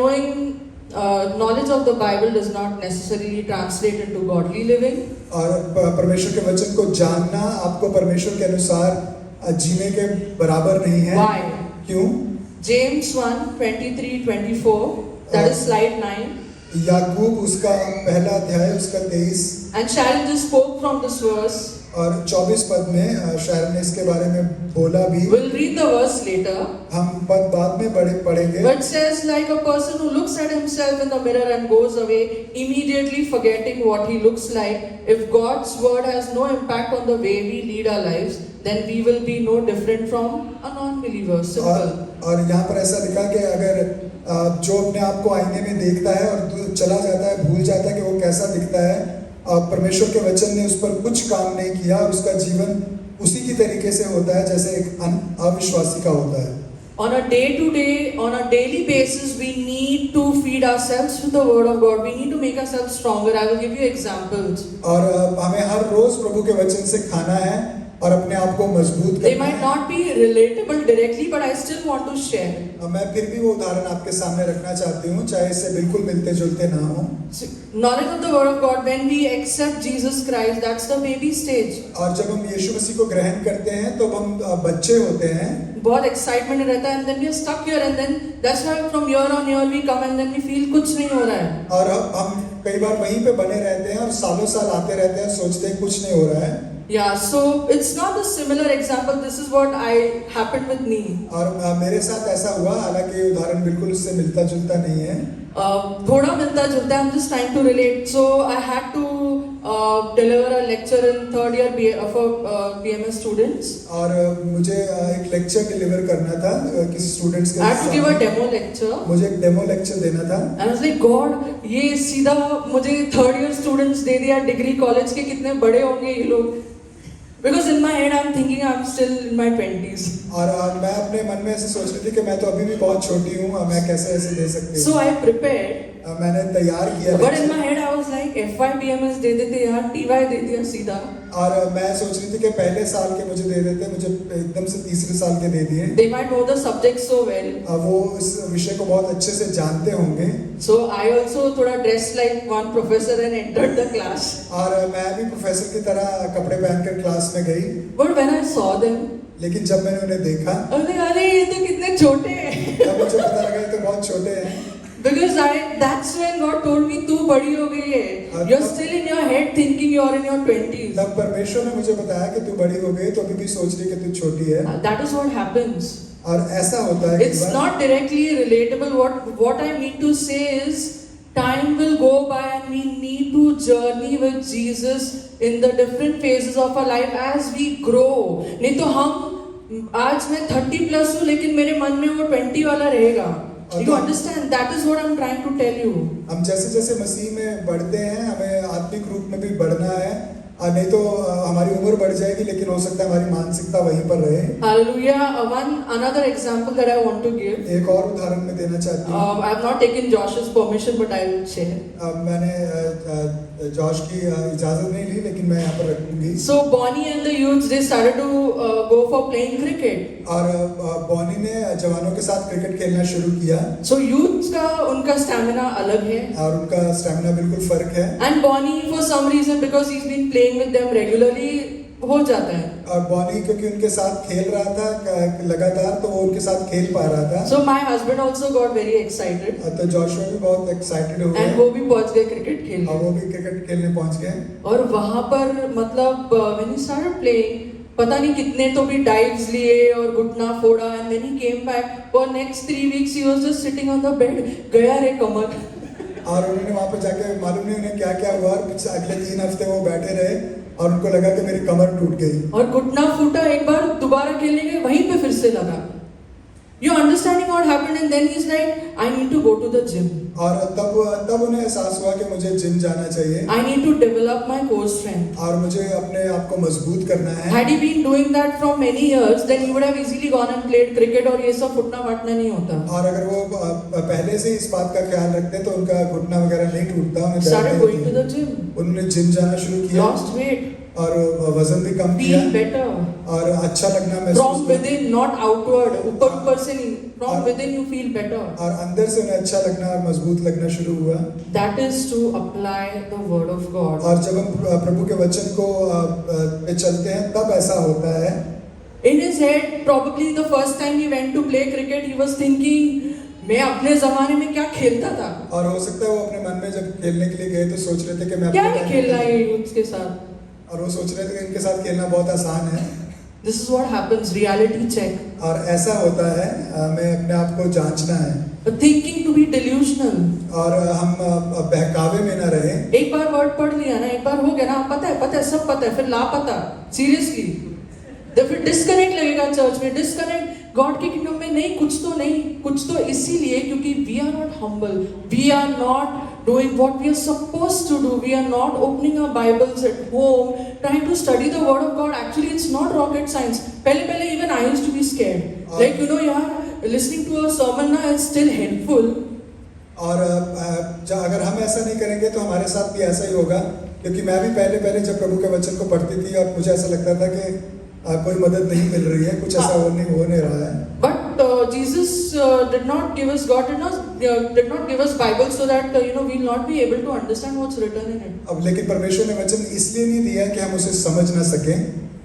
Knowledge of the Bible does not necessarily translate into godly living. और परमेश्वर के वचन को जानना आपको परमेश्वर के अनुसार जीने के बराबर नहीं है। Why? क्यों? James 1:23-24, that is slide 9. याकूब उसका पहला अध्याय उसका 23 And Sharon just spoke from this verse. और 24 पद में शायद ने इसके बारे में बोला भी। We'll read the verse later. हम पद बाद में पढ़ेंगे। But says, like a person who looks at himself in the mirror and goes away, immediately forgetting what he looks like. If God's word has no impact on the way we lead our lives, then we will be no different from a non-believer. Simple. और यहाँ पर ऐसा लिखा कि अगर जो अपने आप को आईने में देखता है और चला जाता है, भूल जाता है कि वो कैसा दिखता है, परमेश्वर के वचन ने उस पर कुछ काम नहीं किया, उसका जीवन उसी की तरीके से होता है जैसे एक अविश्वासी का होता है। On a day-to-day, on a daily basis, we need to feed ourselves with the word of God. We need to make ourselves stronger. I will give you examples. और हमें हर रोज प्रभु के वचन से खाना है और अपने आप को मजबूत They करना might है। not be relatable directly, but I still want to share. मैं फिर भी वो उदाहरण आपके सामने रखना चाहती हूँ, चाहे इससे बिल्कुल मिलते जुलते ना हो। So, knowledge of the word of God, when we accept Jesus Christ, that's the baby stage. और जब हम यीशु मसीह को ग्रहण करते हैं तो हम बच्चे होते हैं, बहुत excitement रहता है, and then we are stuck here, and then that's why from year on year we come and then we feel कुछ नहीं हो रहा है. और हम कई बार वहीं पे बने रहते हैं और सालों साल आते रहते हैं, सोचते हैं कुछ नहीं हो रहा है। Yeah, so it's not a similar example. This is what I happened with me. और मेरे साथ ऐसा हुआ, हालांकि ये उदाहरण बिल्कुल उससे मिलता जुलता नहीं है। थोड़ा मिलता जुलता है. I'm just trying to relate. So I had to deliver a lecture in third year for BMS students. और मुझे एक लेक्चर डिलीवर करना था किसी स्टूडेंट्स के I had to give a सामने। demo lecture. मुझे एक डेमो लेक्चर देना था। And I was like, God, ये सीधा मुझे थर्ड ईयर स्टूडेंट्स दे दिया, डिग्री कॉलेज के कितने बड़े होंगे ये लोग. Because in my head I'm thinking I'm still in my 20s. और मैं अपने मन में ऐसे सोच रही थी कि मैं तो अभी भी बहुत छोटी हूँ, मैं कैसे ऐसे दे सकती So हूँ। I prepared. मैंने तैयार किया But in lecture। my head I was like, FY BMS दे देते यार, TY दे दिया सीधा. और मैं सोच रही थी कि पहले साल के मुझे दे देते, मुझे एकदम से तीसरे साल के दे दिए। They might know the subject so well. वो इस विषय को बहुत अच्छे से जानते होंगे। So I also थोड़ा dressed like one professor and entered the class. और मैं भी प्रोफेसर की तरह कपड़े पहनकर क्लास में गई, But when I saw them, लेकिन जब मैंने उन्हें देखा I was like, अरे ये तो कितने छोटे हैं. तब मुझे पता लगा ये तो बहुत छोटे हैं। Because that's when God told me तू बड़ी हो गई है. You're still in your head thinking you're in your 20s. तब परमेश्वर ने मुझे बताया कि तू बड़ी हो गई, तो अभी भी सोच रही कि तू छोटी है। That is what happens. और ऐसा होता है It's not directly relatable. What I mean to say is, time will go by and we need to journey with Jesus in the different phases of our life as we grow. नहीं तो हम आज मैं 30 plus हूँ लेकिन मेरे मन में वो 20 वाला रहेगा. You understand? That is what I'm trying to tell you. हम जैसे जैसे मसीह में बढ़ते हैं, हमें आत्मिक रूप में भी बढ़ना है। नहीं तो हमारी उम्र बढ़ जाएगी, लेकिन हो सकता है हमारी मानसिकता वहीं पर रहे। Hallelujah. Another example that I want to give. एक और उदाहरण मैं देना चाहती हूँ। I have not taken Josh's permission, but I will share. मैंने जॉश की इजाजत नहीं ली, लेकिन मैं यहाँ पर रखूंगी। So Bonnie and the youths, they started to go for playing cricket. और बॉनी ने जवानों के साथ क्रिकेट खेलना शुरू किया। So youths का उनका stamina अलग है. और उनका स्टैमिना बिल्कुल फर्क है। And Bonnie, for some reason, because he's been playing with them regularly, हो जाता है. और बॉनी क्योंकि उनके साथ खेल रहा था लगातार, तो वो उनके साथ खेल पा रहा था। So my husband also got very excited. तो जॉशुआ भी बहुत एक्साइटेड हो And गए वो भी पहुंच गए क्रिकेट और खेलने. वो भी क्रिकेट खेलने पहुंच गए। और वहां पर मतलब when he started playing, पता नहीं कितने तो भी डाइव्स लिए और घुटना फोड़ा. And then he came back. For next 3 weeks he was just sitting on the bed. गया रे कमर. और उन्होंने वहां पर जाके मालूम नहीं उन्हें क्या क्या हुआ, अगले 3 हफ्ते वो बैठे रहे और उनको लगा कि मेरी कमर टूट गई। और घुटना फूटा, एक बार दोबारा खेलने गए, वहीं पे फिर से लगा. You understanding what happened? And then he's like, I need to go to the gym. और तब उन्हें एहसास हुआ कि मुझे जिम जाना चाहिए। I need to develop my core strength. और मुझे अपने आप को मजबूत करना है। Had he been doing that from many years, then he would have easily gone and played cricket और ये सब फुटना फाटना नहीं होता. और अगर वो पहले से इस बात का ख्याल रखते तो उनका घुटना वगैरह नहीं टूटता। उन्हें Started going to the gym. उन्होंने जिम जाना शुरू किया। Lost weight. और वजन भी कम किया। Feel better. और अच्छा लगना महसूस From हुआ। within, not outward. ऊपर से नहीं. From within you feel better. और अंदर से उन्हें अच्छा लगना और मजबूत लगना शुरू हुआ। That is to apply the word of God. और जब हम प्रभु के वचन को पे चलते हैं तब ऐसा होता है। In his head, probably the first time he went to play cricket, he was thinking, मैं अपने जमाने में क्या खेलता था. और हो सकता है वो अपने मन में जब खेलने के लिए गए तो सोच रहे थे कि मैं क्या अपने है time खेलना में- ये youths के साथ. और वो सोच रहे थे कि इनके साथ खेलना बहुत आसान है। This is what happens. Reality check. और ऐसा होता है, हमें अपने आप को जांचना है But thinking to be delusional. और हम बहकावे में ना रहे। एक बार वर्ड पढ़ लिया ना, एक बार हो गया ना, पता है सब पता है, फिर लापता. सीरियसली. तो फिर डिस्कनेक्ट लगेगा चर्च में, डिस्कनेक्ट गॉड के किंगडम में. नहीं, कुछ तो इसीलिए क्योंकि we are not humble, we are not doing what we are supposed to do. We are not opening our Bibles at home, trying to study the Word of God. Actually, it's not rocket science. पहले even I used to be scared. Like यार, listening to a sermon ना is still helpful. और अगर हम ऐसा नहीं करेंगे तो हमारे साथ भी ऐसा ही होगा, क्योंकि मैं भी पहले जब प्रभु के वचन को पढ़ती थी और मुझे ऐसा लगता था कि कोई मदद नहीं मिल रही है, कुछ ऐसा हो नहीं रहा है। But Jesus did not give us, God did not give us Bible so that we'll not be able to understand what's written in it. अब लेकिन परमेश्वर ने वचन इसलिए नहीं दिया कि हम उसे समझ ना सकें,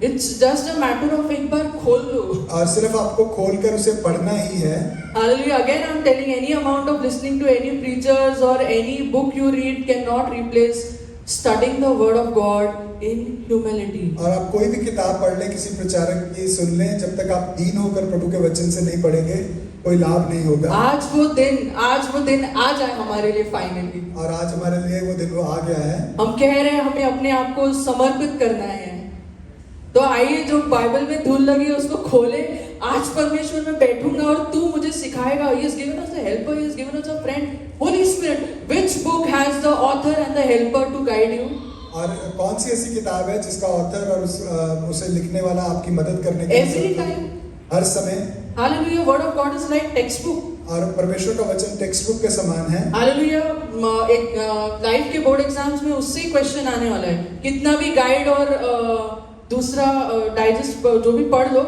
It's just a matter of एक बार खोल लो। और सिर्फ आपको खोलकर उसे पढ़ना ही है। Hallelujah. Again, I'm telling, any amount of listening to any preachers or any book you read cannot replace studying the word of God in humility. और आप कोई भी किताब पढ़ लें, किसी प्रचारक की सुन लें, जब तक आप दीन होकर प्रभु के वचन से नहीं पढ़ेंगे कोई लाभ नहीं होगा। आज वो दिन आ जाए हमारे लिए फाइनली। और आज हमारे लिए वो दिन वो आ गया है। हम कह रहे हैं हमें अपने आप को समर्पित करना है, तो आइए जो बाइबल में धूल लगी है उसको खोले। आज परमेश्वर में बैठूंगा और तू मुझे सिखाएगा। He has given us a helper, He has given us a friend, Holy Spirit. Which book has the author and the helper to guide you? और कौन सी ऐसी किताब है जिसका ऑथर और उसे लिखने वाला आपकी मदद करने के लिए Every time. हर समय। Hallelujah. Word of God is like textbook. और परमेश्वर का वचन टेक्स्ट बुक के समान है। Hallelujah. एक लाइफ के बोर्ड एग्जाम्स में उससे ही क्वेश्चन आने वाला है। कितना भी गाइड और दूसरा डाइजेस्ट जो भी पढ़ लो,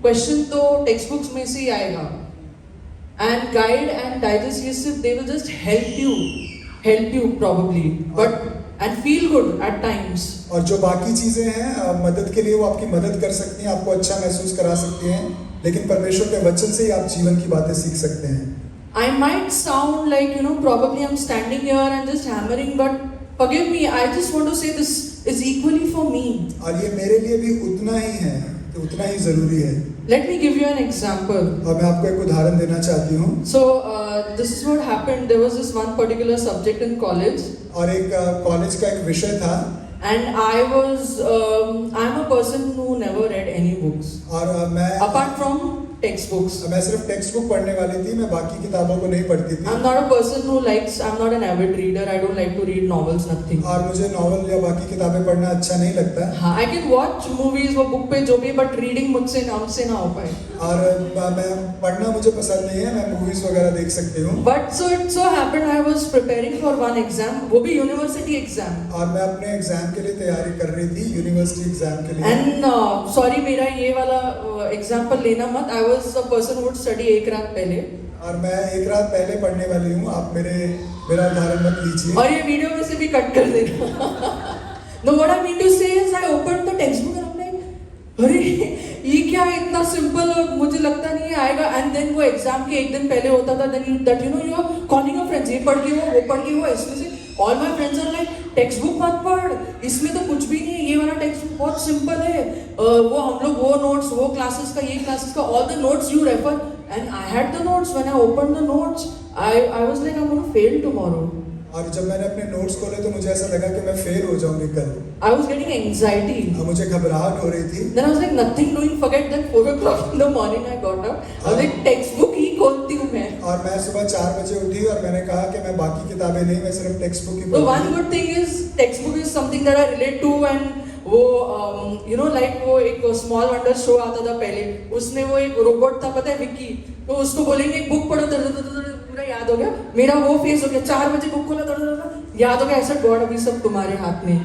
क्वेश्चन तो टेक्स्ट बुक्स में से ही आएगा। एंड गाइड एंड डाइजेस्ट ये सिर्फ they will just help you probably, but and feel good at times. और जो बाकी चीजें हैं मदद के लिए, वो आपकी मदद कर सकती हैं, आपको अच्छा महसूस करा सकती हैं, लेकिन परमेश्वर के वचन से ही आप जीवन की बातें सीख सकते हैं। I might sound like, probably I'm standing here and just hammering, but forgive me, I just want to say this is equally for me. और ये मेरे लिए भी उतना ही है, तो उतना ही जरूरी है। Let me give you an example. और मैं आपको एक उदाहरण देना चाहती हूँ। So, this is what happened. There was this one particular subject in college. और एक कॉलेज का एक विषय था। And I'm a person who never read any books. और मैं Apart from textbooks. मैं सिर्फ टेक्स्ट बुक पढ़ने वाली थी, मैं बाकी किताबों को नहीं पढ़ती थी। I'm not a person who likes, I'm not an avid reader. I don't like to read novels, nothing. और मुझे नॉवल या बाकी किताबें पढ़ना अच्छा नहीं लगता। हाँ, I can watch movies वो बुक पे जो भी, but reading मुझसे ना हो पाए। और मैं पढ़ना मुझे पसंद नहीं है, मैं मूवीज वगैरह देख सकती हूँ। But so it so happened I was preparing for one exam, वो भी यूनिवर्सिटी एग्जाम। और मैं अपने एग्जाम के लिए तैयारी कर रही थी, यूनिवर्सिटी एग्जाम के लिए। And sorry, मेरा ये वाला एग्जाम्पल लेना मत। I was a person who would study एक रात पहले। और मैं एक रात पहले पढ़ने वाली हूँ, आप मेरा उदाहरण मत लीजिए। और ये वीडियो में से भी कट कर देना। No, what I mean to say is I opened the textbook and I'm like, अरे ये क्या इतना सिंपल, मुझे लगता नहीं है आएगा। एंड देन वो एग्जाम के एक दिन पहले होता था, then you are calling your friends, ये पढ़ के वो पढ़ के वो, इसमें से all my friends are like textbook मत पढ़, इसमें तो कुछ भी नहीं है, ये वाला टेक्स्ट बुक बहुत सिंपल है। वो हम लोग वो नोट्स, वो क्लासेस का, ये क्लासेस का, all the notes you refer. And I had the notes, when I open the notes I was like I am gonna fail tomorrow. और जब मैंने अपने नोट्स खोले तो मुझे ऐसा लगा कि मैं फेल हो जाऊंगी कल। I was getting anxiety. मुझे घबराहट हो रही थी। Then I was like nothing doing. Forget that 4 o'clock in the morning I got up. I was like textbook ही खोलती हूँ मैं। और मैं सुबह 4 बजे उठी और मैंने कहा कि मैं बाकी किताबें नहीं, मैं सिर्फ text book he So one पढ़ूंगी। good thing is textbook is something that I relate to, and वो like वो एक स्मॉल वंडर शो आता था पहले, उसमें वो एक रोबोट था, पता है विक्की, तो उसको बोलेंगे एक बुक पढ़ो, पूरा याद हो गया, मेरा वो फेस हो गया, 4 बजे बुक खोला, याद हो गया, ऐसा गॉड अभी सब तुम्हारे हाथ में।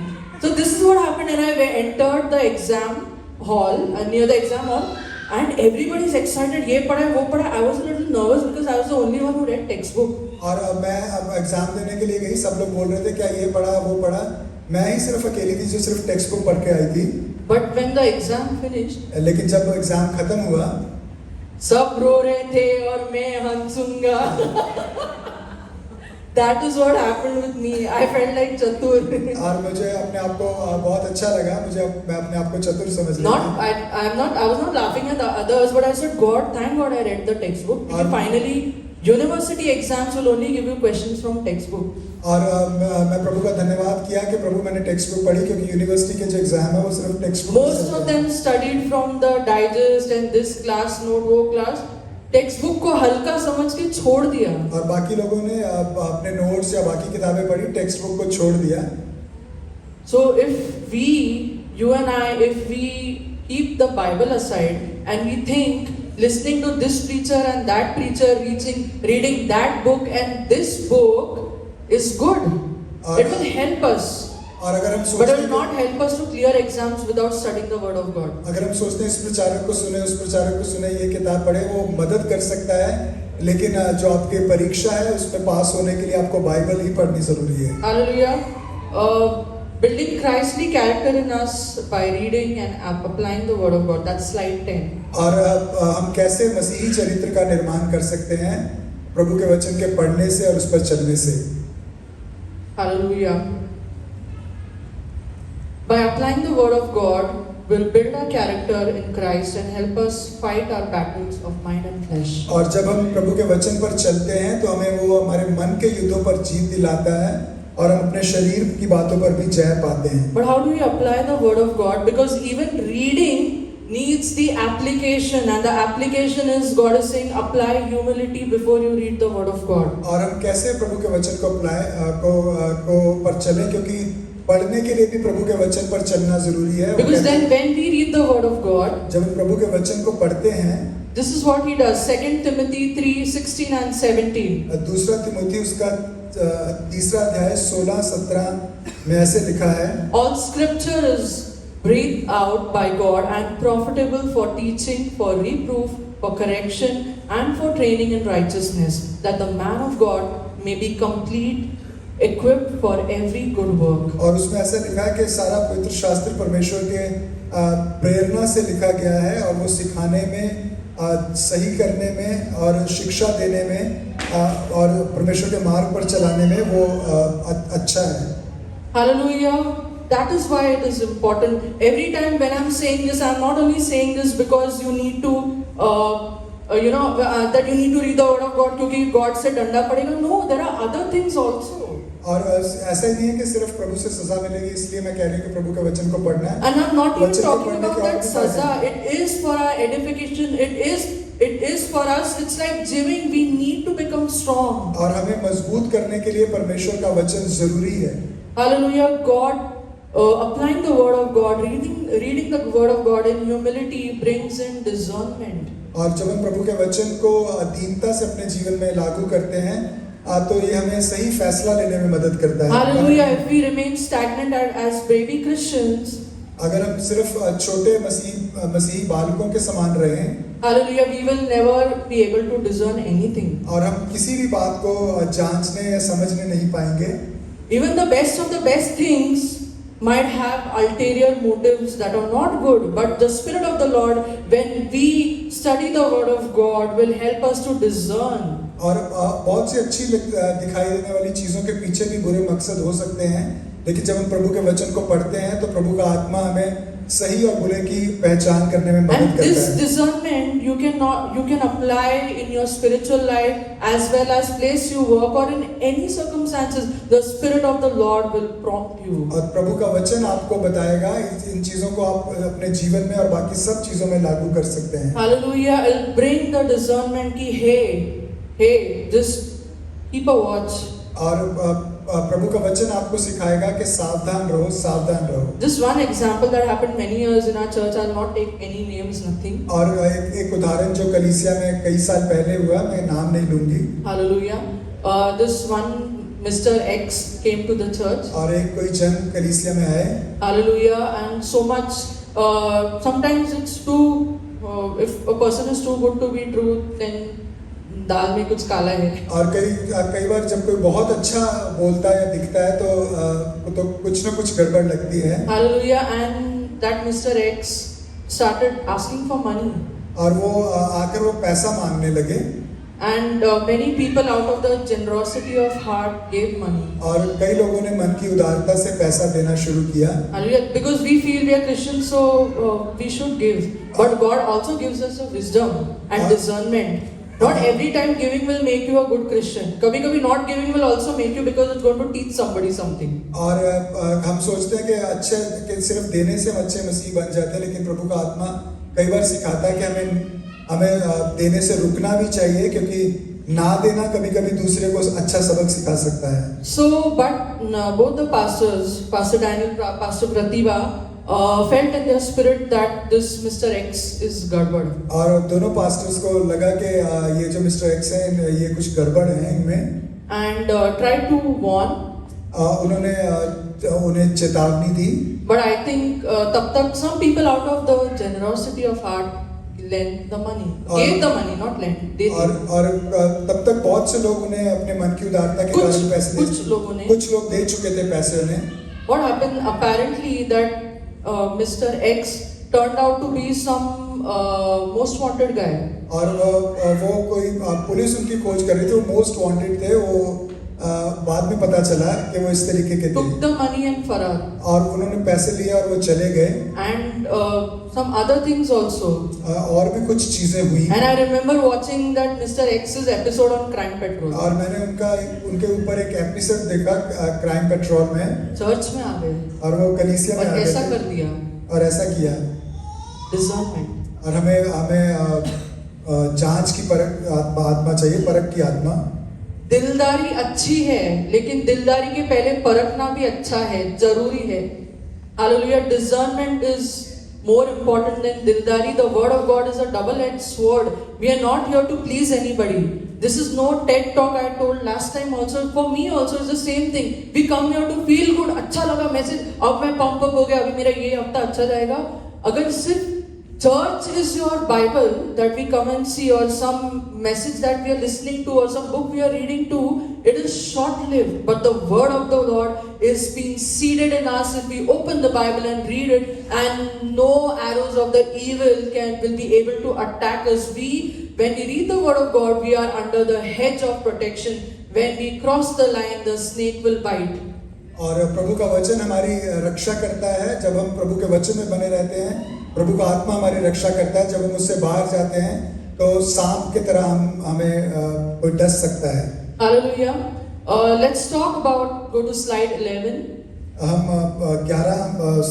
So this is what happened, and I entered the exam hall, near the exam hall, and everybody is excited, ये पढ़ा है वो पढ़ा। I was a little nervous because I was the only one who read textbook. और मैं अब exam देने के लिए गई, सब लोग बोल रहे थे क्या ये पढ़ा वो पढ़ा, मैं ही सिर्फ अकेली थी जो सिर्फ टेक्स्ट बुक पढ़ के आई थी। But when the exam finished, लेकिन जब एग्जाम खत्म हुआ, सब रो रहे थे और मैं हंसूंगा। That is what happened with me. I felt like चतुर। और मुझे अपने आप को बहुत अच्छा लगा, मैं अपने आप को चतुर समझ Not, I was not laughing at the others, but I said, God, thank God I read the textbook. Because finally, university exams will only give you questions from textbook. और मैं प्रभु का धन्यवाद किया कि प्रभु मैंने टेक्स्ट बुक पढ़ी, क्योंकि university के जो एग्जाम है वो सिर्फ text book. Most of them studied from the digest and this class note, वो class. टेक्स्ट बुक को हल्का समझ के छोड़ दिया। और बाकी लोगों ने अपने नोट्स या बाकी किताबें पढ़ी, टेक्स्ट बुक को छोड़ दिया। So if we, you and I, if we keep the Bible aside and we think listening to this preacher and that preacher, reading that book and this book is good, it will help us. और अगर हम But सोचते it will हैं not help us to clear exams without studying the Word of God. अगर हम सोचते हैं इस प्रचारक को सुने, उस प्रचारक को सुने, ये किताब पढ़े, वो मदद कर सकता है, लेकिन जो आपकी परीक्षा है उसमें पास होने के लिए आपको बाइबल ही पढ़नी जरूरी है। Hallelujah. Building Christly character in us by reading and applying the Word of God. That's slide 10. और हम कैसे मसीही चरित्र का निर्माण कर सकते हैं प्रभु के वचन के पढ़ने से और उस पर चलने से। Hallelujah. By applying the Word of God, we'll build our character in Christ and help us fight our battles of mind and flesh. और जब हम प्रभु के वचन पर चलते हैं तो हमें वो हमारे मन के युद्धों पर जीत दिलाता है और हम अपने शरीर की बातों पर भी जय पाते हैं। But how do we apply the Word of God? Because even reading needs the application, and the application is God is saying apply humility before you read the Word of God. और हम कैसे प्रभु के वचन को को पर चलें, क्योंकि पढ़ने के लिए भी प्रभु के वचन पर चलना जरूरी है। Because then when we read the Word of God, जब हम प्रभु के वचन को पढ़ते हैं, this is what he does. 2 Timothy 3:16 and 17. दूसरा तिमोथी उसका तीसरा अध्याय 16-17 में ऐसे लिखा है, All scripture is breathed out by God and profitable for teaching, for reproof, for correction, and for training in righteousness, that the man of God may be complete, equipped for every good work. और उसमें ऐसा लिखा है कि सारा पवित्र शास्त्र परमेश्वर के प्रेरणा से लिखा गया है और वो सिखाने में, सही करने में और शिक्षा देने में और परमेश्वर के मार्ग पर चलाने में वो अच्छा है। Hallelujah. That is why it is important. Every time when I'm saying this, I'm not only saying this because you need to, that you need to read the Word of God क्योंकि God से डंडा पड़ेगा. No, there are other things also. और ऐसा ही नहीं है कि सिर्फ प्रभु से सजा मिलेगी इसलिए मैं कह रही हूँ कि प्रभु के वचन को पढ़ना है। And I'm not even वचन को talking पढ़ने about के और that भी फायदे saza. हैं। It is for our edification. It is for us. It's like gymming. We need to become strong. और हमें मजबूत करने के लिए परमेश्वर का वचन जरूरी है। Hallelujah. God, applying the Word of God, reading the Word of God in humility brings in discernment. और जब हम प्रभु के वचन को दीनता से अपने जीवन में लागू करते हैं तो ये हमें सही फैसला लेने में मदद करता है। Hallelujah. If we remain stagnant as baby Christians, अगर हम सिर्फ छोटे मसीही बालकों के समान रहें, hallelujah, we will never be able to discern anything. और हम किसी भी बात को जांचने या समझने नहीं पाएंगे। Even the best of the best things might have ulterior motives that are not good, but the Spirit of the Lord, when we study the Word of God, will help us to discern. और बहुत सी अच्छी दिखाई देने वाली चीज़ों के पीछे भी बुरे मकसद हो सकते हैं, लेकिन जब हम प्रभु के वचन को पढ़ते हैं तो प्रभु का आत्मा हमें सही और बुरे की पहचान करने में मदद And करता this है। discernment you can apply in your spiritual life as well as place you work or in any circumstances. The Spirit of the Lord will prompt you. और प्रभु का वचन आपको बताएगा, इन चीज़ों को आप अपने जीवन में और बाकी सब चीज़ों में लागू कर सकते हैं। Hallelujah. It'll bring the discernment ki hey, just keep a watch. और प्रभु का वचन आपको सिखाएगा कि सावधान रहो, सावधान रहो। Just one example that happened many years in our church. I'll not take any names, nothing. और एक उदाहरण जो कलीसिया में कई साल पहले हुआ, मैं नाम नहीं लूंगी। Hallelujah. This one Mr. X came to the church. और एक कोई जन कलीसिया में आए। Hallelujah. And so much. Sometimes it's too. If a person is too good to be true, then दाल में कुछ काला है। और कई बार जब कोई बहुत अच्छा बोलता है या दिखता है तो कुछ ना कुछ गड़बड़ लगती है। Hallelujah. And that Mr. X started asking for money. और वो आकर वो पैसा मांगने लगे। And many people out of the generosity of heart gave money. और कई लोगों ने मन की उदारता से पैसा देना शुरू किया। Hallelujah. Because we feel we are Christians, so we should give. But God also gives us a wisdom and discernment. Not every time giving will make you a good Christian. कभी-कभी not giving will also make you because it's going to teach somebody something. और हम सोचते हैं कि सिर्फ देने से हम अच्छे मसीह बन जाते हैं, लेकिन प्रभु का आत्मा कई बार सिखाता है कि हमें देने से रुकना भी चाहिए, क्योंकि ना देना कभी-कभी दूसरे को अच्छा सबक सिखा सकता है। So, but both the pastors, Pastor Daniel, Pastor Pratibha, felt in their spirit that this Mr. X is गड़बड़. और दोनों पास्टर्स को लगा कि ये जो मिस्टर एक्स हैं ये कुछ गड़बड़ है इनमें। And tried to warn. उन्होंने उन्हें चेतावनी दी। But I think तब तक some people out of the generosity of heart lent the money, gave the money, not lent. They और तब तक बहुत से लोग उन्हें अपने मन की उदारता के कारण पैसे कुछ लोगों ने कुछ लोग दे चुके थे पैसे उन्हें। What happened apparently that Mr. X turned out to be some most wanted guy. और वो कोई पुलिस उनकी खोज कर रही थी, वो मोस्ट वांटेड थे। वो बाद में पता चला कि वो इस तरीके के थे। Took the money and फरार। और उन्होंने पैसे लिए और वो चले गए। And some other things also. और भी कुछ चीजें हुई। And I remember watching that Mr. X's episode on Crime Patrol. और मैंने उनके ऊपर एक एपिसोड देखा क्राइम पेट्रोल में। चर्च में आ गए। और वो कलीसिया में आ गए। और ऐसा कर दिया। और ऐसा किया। Discernment. और हमें जांच की परख आत्मा चाहिए, परख की आत्मा। दिलदारी अच्छी है, लेकिन दिलदारी के पहले परखना भी अच्छा है, जरूरी है। Hallelujah. Discernment is more important than dildari. The word of God is a double-edged sword. We are not here to please anybody. This is no TED talk I told last time also. For me also it's the same thing. We come here to feel good. अच्छा लगा message, अब मैं pump up हो गया, अभी मेरा ये हफ्ता अच्छा जाएगा। अगर सिर्फ church is your Bible that we come and see, or some message that we are listening to, or some book we are reading to, it is short-lived. But the word of the Lord is being seeded in us if we open the Bible and read it, and no arrows of the evil will be able to attack us. When we read the word of God, we are under the hedge of protection. When we cross the line, the snake will bite. और प्रभु का वचन हमारी रक्षा करता है। जब हम प्रभु के वचन में बने रहते हैं, प्रभु का आत्मा हमारी रक्षा करता है। जब हम उससे बाहर जाते हैं तो सांप की तरह हमें कोई डस सकता है। Hallelujah. Let's talk about, go to slide 11. हम 11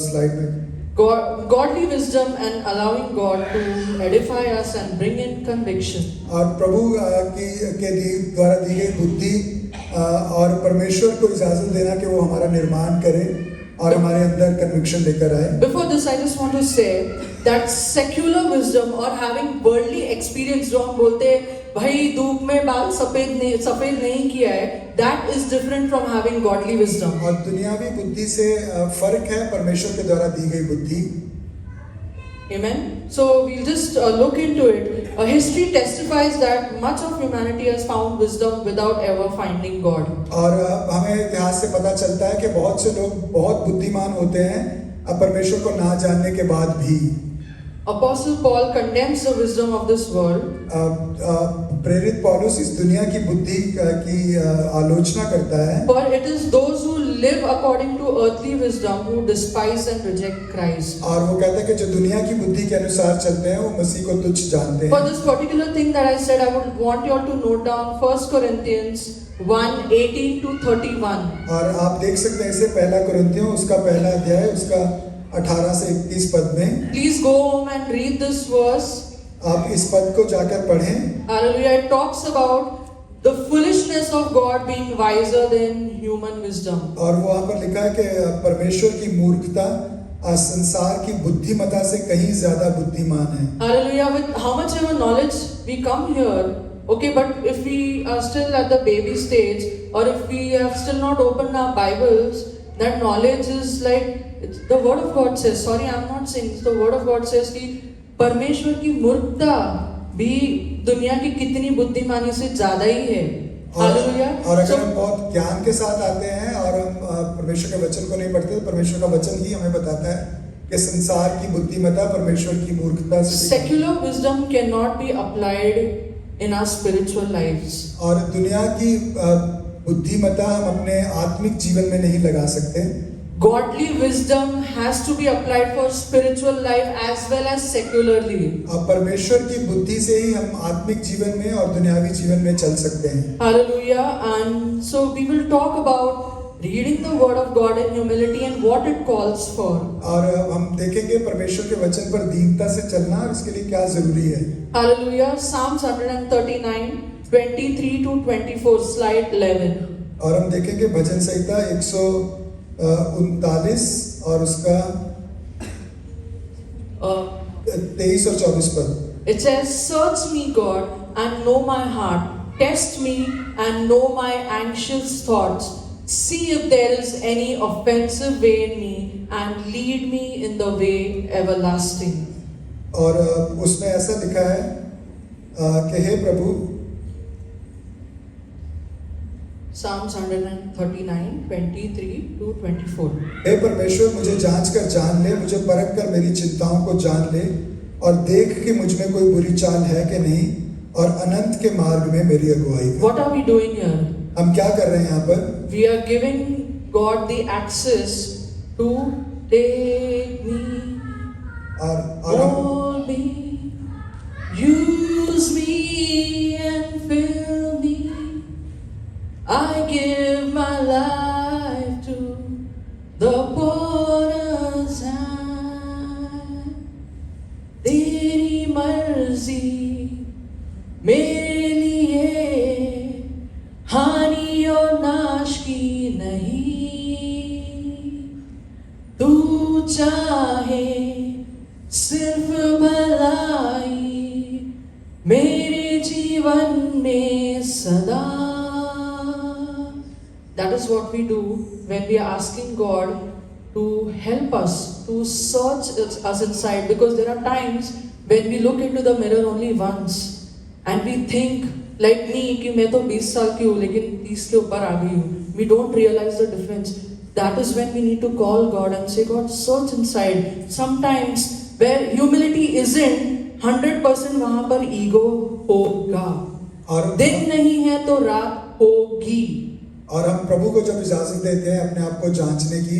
स्लाइड में Godly wisdom and allowing God to edify us and bring in conviction. और प्रभु द्वारा दी गई बुद्धि और परमेश्वर को इजाजत देना कि वो हमारा निर्माण करे और हमारे अंदर कन्विक्शन लेकर आए। Before this, I just want to say that secular wisdom or having worldly experience, जो हम बोलते हैं भाई धूप में बाल सफेद नहीं किया है, that is different from having godly wisdom. और दुनियावी बुद्धि से फर्क है परमेश्वर के द्वारा दी गई बुद्धि। Amen. So we'll just look into it. History testifies that much of humanity has found wisdom without ever finding God. और हमें इतिहास से पता चलता है कि बहुत से लोग बहुत बुद्धिमान होते हैं परमेश्वर को ना जानने के बाद भी। Apostle Paul condemns the wisdom of this world. प्रेरित पौलुस इस दुनिया की बुद्धि की आलोचना करता है। For it is those who live according to earthly wisdom who despise and reject Christ. और वो कहता है कि जो दुनिया की बुद्धि के अनुसार चलते हैं वो मसीह को तुच्छ जानते हैं। For this particular thing that I said, I would want you all to note down 1 Corinthians 1:18 to 31. और आप देख सकते हैं इसे पहला कुरिन्थियों उसका पहला अध्याय उसका 18 से 21 पद में। Please go home and read this verse. आप इस पद को जाकर पढ़ें। Hallelujah. It talks about the foolishness of God being wiser than human wisdom. और वहाँ पर लिखा है कि परमेश्वर की मूर्खता संसार की बुद्धिमता से कहीं ज्यादा बुद्धिमान है। Hallelujah. With how much ever knowledge we come here, okay, but if we are still at the baby stage, or if we have still not opened our Bibles, that knowledge is like, the word of God says, sorry I'm not saying this, the word of God says कि परमेश्वर की मूर्खता भी दुनिया की कितनी बुद्धिमानी से ज्यादा ही है। और अगर हम बहुत ज्ञान के साथ आते हैं और हम परमेश्वर के वचन को नहीं पढ़ते, तो परमेश्वर का वचन ही हमें बताता है कि संसार की बुद्धिमत्ता परमेश्वर की मूर्खता से। Secular wisdom cannot be applied in our spiritual lives. और दुनिया की बुद्धिमत्ता हम अपने आत्मिक जीवन में नहीं लगा सकते। Godly wisdom has to be applied for spiritual life as well as secularly. अब परमेश्वर की बुद्धि से ही हम आत्मिक जीवन में और दुनियावी जीवन में चल सकते हैं। Hallelujah. And so we will talk about reading the word of God in humility and what it calls for. और हम देखेंगे परमेश्वर के वचन पर दीनता से चलना और इसके लिए क्या जरूरी है। Hallelujah. Psalms 139, 23 to 24, slide 11. और हम देखेंगे भजन संहिता 139 और उसका 23 और 24 पद। It says, "Search me, God, and know my heart. Test me and know my anxious thoughts. see if there is any offensive way in me and lead me in the way everlasting. और उसमें ऐसा लिखा है कि हे प्रभु, Psalms 139, 23 to 24. हे परमेश्वर, मुझे जांच कर जान ले, मुझे परख कर मेरी चिंताओं को जान ले, और देख कि मुझ में कोई बुरी चाल है कि नहीं, और अनंत के मार्ग में मेरी अगुवाई कर। What are we doing here? हम क्या कर रहे हैं यहाँ पर? We are giving God the access to take me, और हम hold me, use me and fill me. I give my life to the potter's hand. तेरी मर्जी मेरे लिए हानि और नाश की नहीं, तू चाहे सिर्फ भलाई मेरे जीवन में सदा. That is what we do when we are asking God to help us, to search us inside, because there are times when we look into the mirror only once and we think like me कि मैं तो 20 साल की हूँ लेकिन 30 के ऊपर आ गई हूँ. We don't realize the difference. That is when we need to call God and say, God, search inside. Sometimes where humility isn't 100%, वहाँ पर ego होगा. और दिन नहीं है तो रात होगी. और हम प्रभु को जब इजाजत देते हैं अपने आप को जांचने की,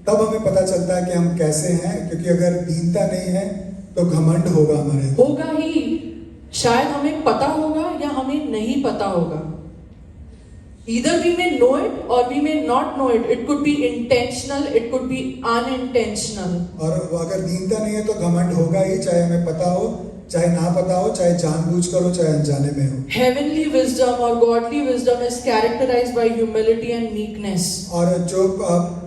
तब हमें पता चलता है कि हम कैसे हैं, क्योंकि अगर दीनता नहीं है तो घमंड होगा हमारे अंदर। होगा ही, शायद हमें पता होगा या हमें नहीं पता होगा. Either we may know it or we may not know it. It could be intentional, it could be unintentional. और अगर दीनता नहीं है तो घमंड होगा ही, चाहे हमें पता हो चाहे ना पता हो, चाहे जानबूझकर हो चाहे अनजाने में हो. Heavenly wisdom or godly wisdom is characterized by humility and meekness. और जो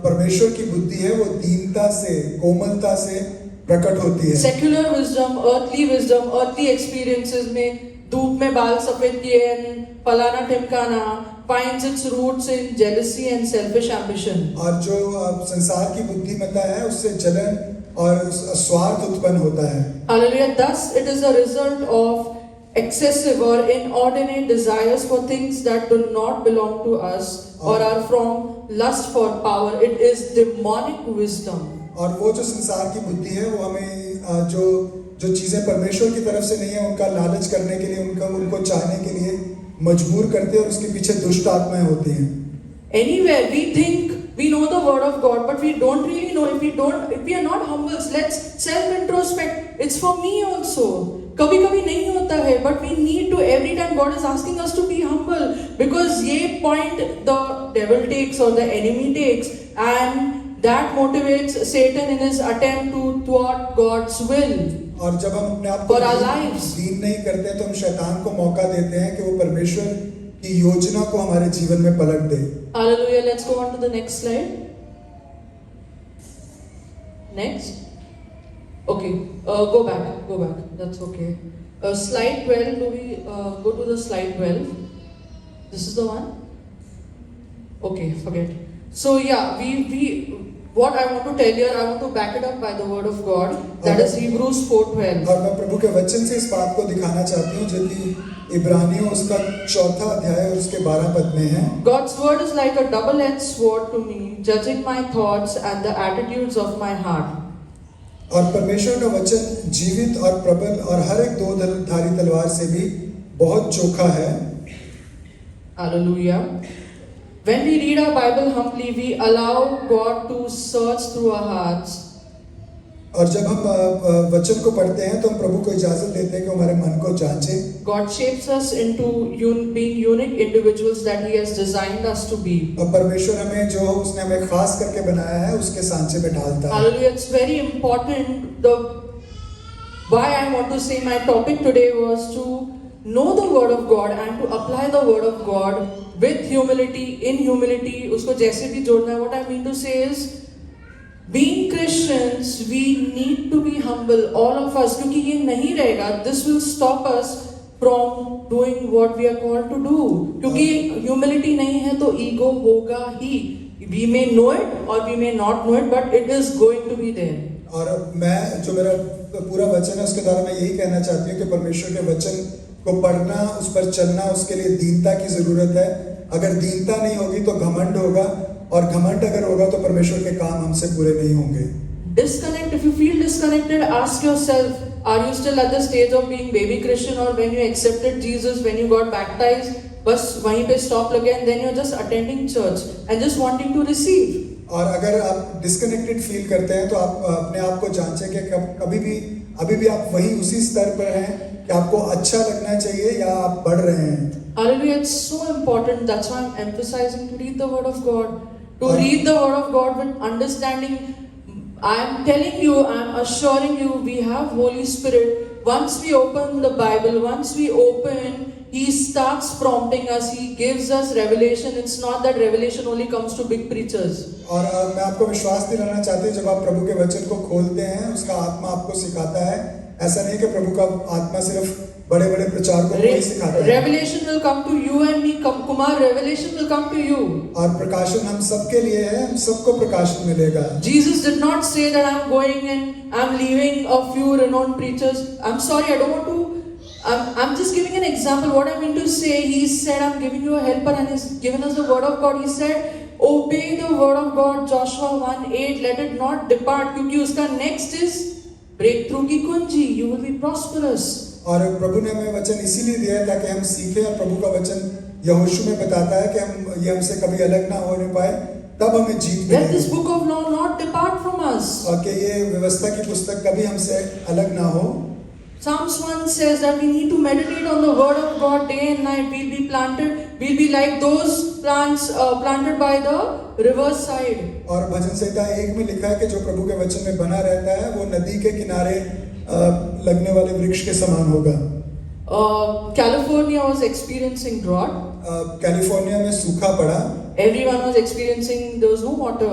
परमेश्वर की बुद्धि है वो दीनता से, कोमलता से प्रकट होती है. Secular wisdom, earthly experiences में धूप में बाल सफेद किए, फलाना टिमकाना, finds its roots in jealousy and selfish ambition. और जो संसार की बुद्धिमत्ता है उससे जलन और स्वार्थ उत्पन्न होता है. Hallelujah. Thus, it is a result of excessive or inordinate desires for things that do not belong to us or are from lust for power. It is demonic wisdom. और वो जो संसार की बुद्धि है वो हमें जो चीजें परमेश्वर की तरफ से नहीं है उनका लालच करने के लिए, उनको चाहने के लिए मजबूर करते हैं, और उसके पीछे दुष्ट आत्माएं होती हैं. Anywhere we think we know the word of God, but we don't really know. If we are not humble, let's self-introspect. It's for me also. कभी कभी नहीं होता है, but we need to, every time God is asking us to be humble, because ये point the devil takes or the enemy takes, and that motivates Satan in his attempt to thwart God's will. और जब हम अपने आप को For our lives. दीन नहीं करते तो हम शैतान को मौका देते हैं कि वो परमेश्वर की योजना को हमारे जीवन में पलट दे. Hallelujah. Let's go on to the next slide. Next. Okay. Go back. That's okay. Slide 12. Do we go to the slide 12? This is the one. Okay. Forget. So yeah, we what I want to tell you, I want to back it up by the word of God. That is Hebrews 4:12. और मैं प्रभु के वचन से इस बात को दिखाना चाहती हूँ, जो कि इब्रानियों उसका 4 अध्याय और उसके 12 पद में है. God's word is like a double-edged sword to me, judging my thoughts and the attitudes of my heart. और परमेश्वर का वचन जीवित और प्रबल और हर एक दो धारी तलवार से भी बहुत चोखा है. Hallelujah. When we read our Bible humbly, we allow God to search through our hearts. और जब हम वचन को पढ़ते हैं तो हम प्रभु को इजाजत देते हैं कि हमारे मन को जांचे. God shapes us into being unique individuals that He has designed us to be. और परमेश्वर हमें जो उसने हमें खास करके बनाया है उसके सांचे में ढालता है. Hallelujah. It's very important. Why I want to say my topic today was to know the word of God and to apply the word of God with humility, in humility. उसको जैसे भी जोड़ना है. What I mean to say is, being Christians, we need to be humble, all of us, क्योंकि ये नहीं रहेगा. This will stop us from doing what we are called to do. क्योंकि humility नहीं है तो ego होगा ही. We may know it or we may not know it, but it is going to be there. और मैं जो मेरा पूरा वचन है उसके द्वारा मैं यही कहना चाहती हूँ कि परमेश्वर के वचन को पढ़ना, उस पर चलना, उसके लिए दीनता की जरूरत है. अगर दीनता नहीं होगी तो घमंड होगा, और घमंड अगर होगा तो परमेश्वर के काम हमसे पूरे नहीं होंगे. Disconnect. If you feel disconnected, ask yourself, are you still at the stage of being baby Christian, or when you accepted Jesus, when you got baptized, बस वहीं पे stop लगे and then you're just attending church and just wanting to receive. और अगर आप disconnected feel करते हैं तो आप अपने आप को जांचें कि अभी भी आप वहीं उसी स्तर पर हैं कि आपको अच्छा लगना चाहिए या आप बढ़ रहे हैं. Hallelujah, it's so important. That's why I'm emphasizing to read the Word of God. To read the Word of God with understanding. I'm telling you, I'm assuring you, we have Holy Spirit. Once we open the Bible, once we open, He starts prompting us. He gives us revelation. It's not that revelation only comes to big preachers. और मैं आपको विश्वास दिलाना चाहती हूँ, जब आप प्रभु के वचन को खोलते हैं उसका आत्मा आपको सिखाता है. ऐसा नहीं कि प्रभु का आत्मा सिर्फ बड़े बड़े प्रचारकों को ही सिखाता है. Revelation will come to you and me. Kumar, revelation will come to you. और प्रकाशन हम सबके लिए है, हम सबको प्रकाशन मिलेगा. Jesus did not say that I'm going and I'm leaving a few renowned preachers. I'm sorry, I don't want to. I'm just giving an example. What I mean to say, He said, I'm giving you a helper, and He's given us the Word of God. He said, obey the Word of God. Joshua 1:8. Let it not depart. क्योंकि उसका next is breakthrough की कुंजी. You will be prosperous. और प्रभु ने हमें वचन इसीलिए दिया है ताकि हम सीखें, और प्रभु का वचन यहोशू में बताता है कि ये हमसे कभी अलग ना होने पाए, तब हमें जीत Let this मिलेगी. book of law not depart from us. और कि ये व्यवस्था की पुस्तक कभी हमसे अलग ना हो. Psalms 1 says that we need to meditate on the Word of God day and night. We'll be like those plants planted by the river's side. और भजन संहिता 1 में लिखा है कि जो प्रभु के वचन में बना रहता है वो नदी के किनारे लगने वाले वृक्ष के समान होगा. California was experiencing drought. California में सूखा पड़ा. Everyone was experiencing, there was no water.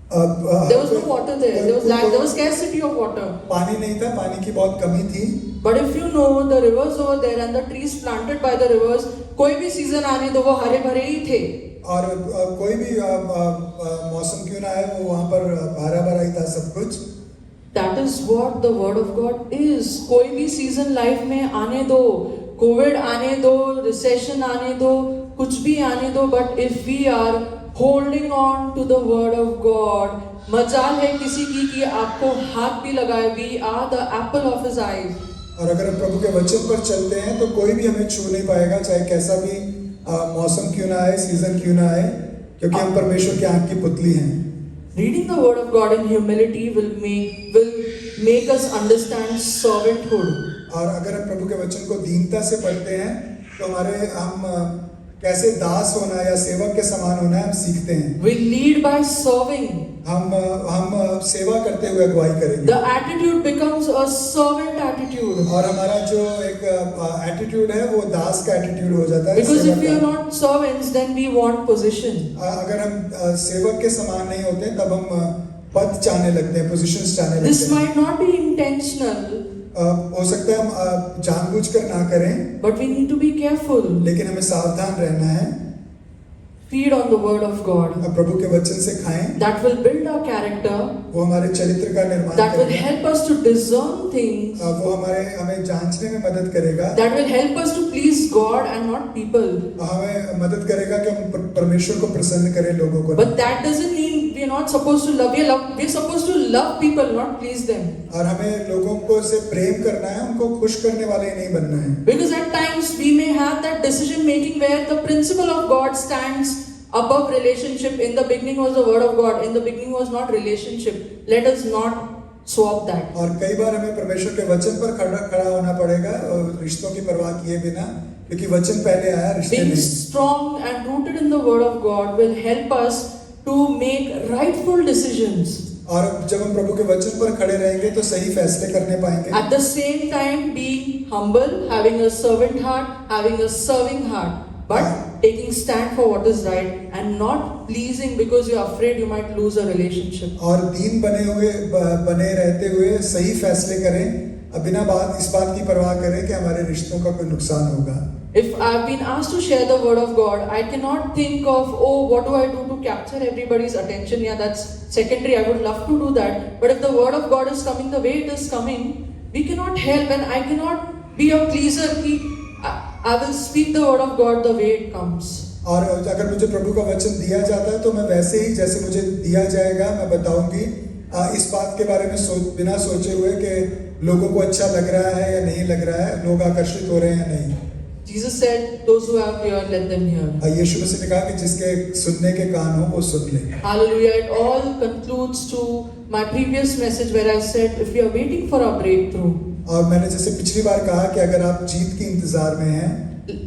There was no water there. There was scarcity of water. पानी नहीं था, पानी की बहुत कमी थी. But if you know the rivers over there and the trees planted by the rivers, कोई भी सीजन आने दो वो हरे भरे ही थे. और कोई भी मौसम क्यों ना आए वो वहाँ पर हरा भरा ही था सब कुछ. That is what the Word of God is. कोई भी सीजन लाइफ में आने दो, कोविड आने दो, रिसेशन आने दो, कुछ भी आने दो, but if we are holding on to the Word of God, मजाल है किसी की आपको हाथ भी लगाए. We are the apple of His eyes. और अगर हम प्रभु के वचन पर चलते हैं तो कोई भी हमें छू नहीं पाएगा, चाहे कैसा भी मौसम क्यों ना आए, सीजन क्यों ना आए, क्योंकि हम परमेश्वर की आंख की पुतली हैं. Reading the Word of God in humility will make us understand servanthood. और अगर हम प्रभु के वचन को दीनता से पढ़ते हैं तो हम कैसे दास होना या सेवक के समान होना है हम सीखते हैं. We lead by serving. हम सेवा करते हुए अगुवाई करेंगे. The attitude becomes a servant attitude. और हमारा जो एक एटीट्यूड है वो दास का एटीट्यूड हो जाता है. Because if we are not servants, then we want position. अगर हम सेवक के समान नहीं होते तब हम पद चाहने लगते हैं, पोजीशंस चाहने लगते हैं. This might not be intentional. हो सकता है हम जानबूझकर ना करें, But we need to be careful. लेकिन हमें सावधान रहना है. Feed on the Word of God. प्रभु के वचन से खाएं. That will build our character. वो हमारे चरित्र का निर्माण That will करेगा. help us to discern things. वो हमें जांचने में मदद करेगा. That will help us to please God and not people. हमें मदद करेगा कि हम परमेश्वर को प्रसन्न करें, लोगों को. But that doesn't mean we are not supposed to love. We are supposed to love people, not please them. और हमें लोगों को से प्रेम करना है, उनको खुश करने वाले नहीं बनना है. Because at times we may have that decision making where the principle of God stands above relationship. In the beginning was the Word of God. In the beginning was not relationship. Let us not swap that. और कई बार हमें परमेश्वर के वचन पर खड़ा होना पड़ेगा रिश्तों की परवाह किए बिना, क्योंकि वचन पहले आया, रिश्ते Being नहीं. strong and rooted in the Word of God will help us to make rightful decisions. और जब हम प्रभु के वचन पर खड़े रहेंगे तो सही फैसले करने पाएंगे. At the same time, being humble, having a servant heart, having a serving heart, but taking stand for what is right and not pleasing because you are afraid you might lose a relationship. और दीन बने रहते हुए सही फैसले करें, इस बात की परवाह करें कि हमारे रिश्तों का कोई नुकसान होगा। If I've been asked to share the word of God, I cannot think of, oh, what do I do to capture everybody's attention? Yeah, that's secondary. I would love to do that. But if the word of God is coming the way it is coming, we cannot help, and I cannot be a pleaser. I will speak the word of God the way it comes. और अगर मुझे प्रभु का वचन दिया जाता है तो मैं वैसे ही जैसे मुझे दिया जाएगा मैं बताऊंगी, इस बात के बारे में बिना सोचे हुए कि लोगों को अच्छा लग रहा है या नहीं लग रहा है, लोग आकर्षित हो रहे हैं या नहीं। Jesus said, those who have ear, let them hear. यीशु मसीह ने कहा कि जिसके सुनने के कान हो वो सुन ले। Hallelujah. It all concludes to my previous message where I said, if we are waiting for our breakthrough, और मैंने जैसे पिछली बार कहा कि अगर आप जीत के इंतजार में हैं,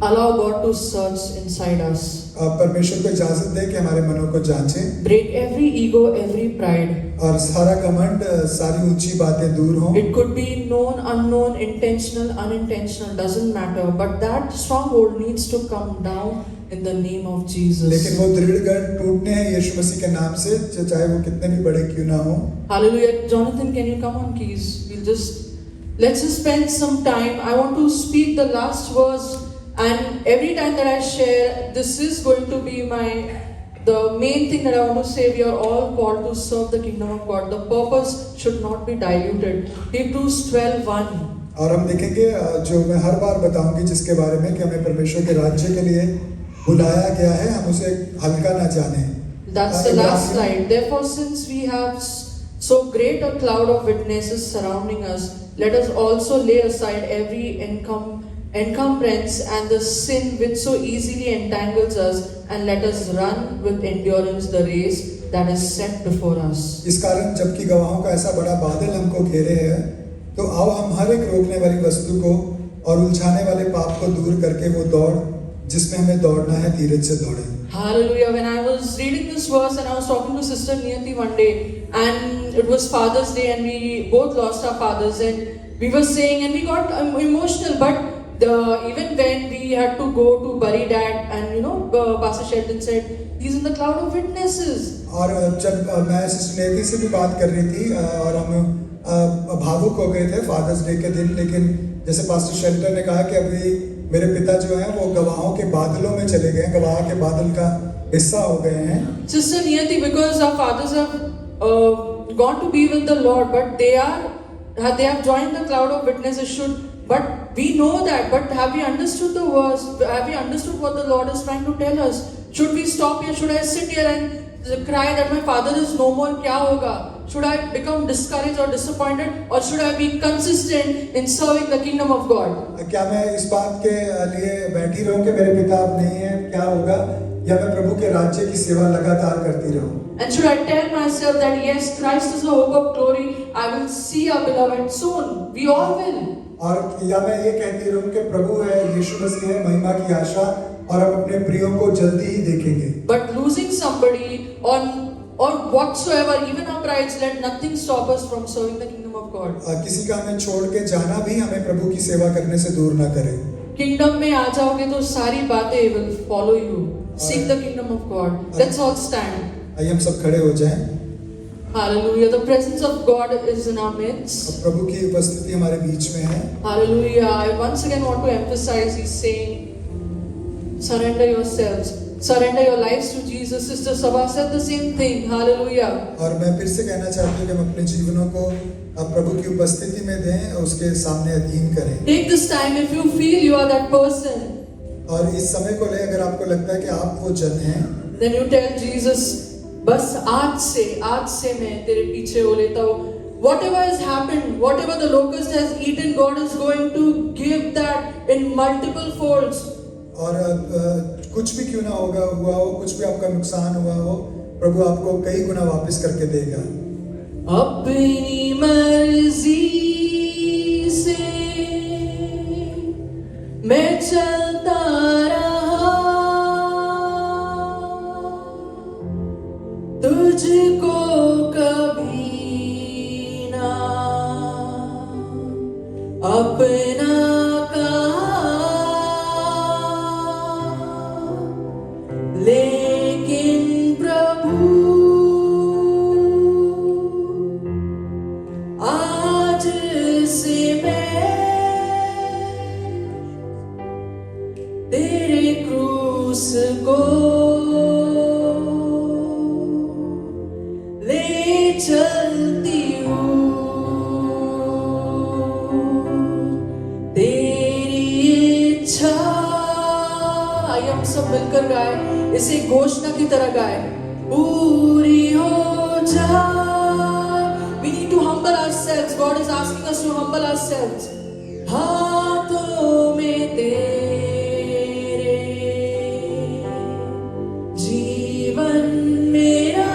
allow God to search inside us. परमेश्वर को इजाजत दे कि हमारे मनों को जांचे। Break every ego, every pride. और सारा घमंड, सारी ऊंची बातें दूर हों। It could be known, unknown, intentional, unintentional, doesn't matter. But that stronghold needs to come down in the name of Jesus. लेकिन वो दृढ़ गढ़ टूटने हैं यीशु मसीह के नाम से, चाहे वो कितने भी बड़े क्यों ना हो। Hallelujah. Jonathan, can you come on, please? Let's just spend some time. I want to speak the last verse, and every time that I share, this is going to be the main thing that I want to say. We are all called to serve the kingdom of God. The purpose should not be diluted. Hebrews 12:1. और हम देखेंगे जो मैं हर बार बताऊंगी जिसके बारे में कि हमें परमेश्वर के राज्य के लिए बुलाया गया है, हम उसे हल्का ना जाने। That's the last slide. Therefore, since we have so great a cloud of witnesses surrounding us, let us also lay aside every encumbrance and the sin which so easily entangles us, and let us run with endurance the race that is set before us. इस कारण जबकि गवाहों का ऐसा बड़ा बादल हमको घेरे है, तो आओ हम हर एक रोकने वाली वस्तु को और उलझाने वाले पाप को दूर करके वो दौड़ जिसमें हमें दौड़ना है धीरज से दौड़े। Hallelujah. When I was reading this verse and I was talking to Sister Niyati one day, and it was Father's Day and we both lost our fathers, and we were saying, and we got emotional, but even when we had to go to bury Dad, and Pastor Sheldon said, he's in the cloud of witnesses. और जब मैं sister नेती से भी बात कर रही थी और हम भावुक हो गए थे फादर्स डे के दिन, लेकिन जैसे पास्टर शेल्टन ने कहा कि अभी मेरे पिता जो हैं वो गवाहों के बादलों में चले गए, गवाह के बादल का हिस्सा हो गए हैं। Sister Niyati, because our fathers have gone to be with the Lord, but they have joined the cloud of witnesses. But we know that. But have we understood the verse? Have we understood what the Lord is trying to tell us? Should we stop here? Should I sit here and cry that my father is no more? क्या होगा? Should I become discouraged or disappointed, or should I be consistent in serving the kingdom of God? क्या मैं इस बात के लिए बैठी रहूं कि मेरे पिता अब नहीं है, क्या होगा, या मैं प्रभु के राज्य की सेवा लगातार करती रहूं? And should I tell myself that yes, Christ is the hope of glory, I will see our beloved soon. We all will. और या मैं ये कहती रहूं कि प्रभु है, यीशु मसीह है, महिमा की आशा, और हम अपने प्रियों को जल्दी ही देखेंगे। But losing somebody or whatsoever, even our prides, let nothing stop us from serving the kingdom of God. किसी का हमें छोड़ के जाना भी हमें प्रभु की सेवा करने से दूर ना करे। Kingdom में आ जाओगे तो सारी बातें will follow you. Seek the kingdom of God. Let's all stand. आइए हम सब खड़े हो जाएं। Hallelujah. The presence of God is in our midst. प्रभु की उपस्थिति हमारे बीच में है। Hallelujah. I once again want to emphasize, he's saying, surrender yourselves. Surrender your lives to Jesus. Sister Sabha said the same thing. Hallelujah. और मैं फिर से कहना चाहती हूँ कि हम अपने जीवनों को प्रभु की उपस्थिति में दें, उसके सामने अधीन करें। Take this time if you feel you are that person. और इस समय को ले अगर आपको लगता है कि आप वो जन हैं, Then you tell Jesus, बस आज से मैं तेरे पीछे हो लेता हूँ. Whatever has happened, whatever the locust has eaten, God is going to give that in multiple folds. और कुछ भी क्यों ना हुआ हो, कुछ भी आपका नुकसान हुआ हो, प्रभु आपको कई गुना वापस करके देगा। अपनी मर्जी से मैं चलता रहा, तुझको कभी ना अपना लेकिन प्रभु आज से मैं मुझको ले चलती हूँ तेरी इच्छा। आइए हम सब मिलकर गाए, इसे घोषणा की तरह गाए, पूरी हो जाए। We need to humble ourselves. God is asking us to humble ourselves. हाथों में तेरे जीवन मेरा,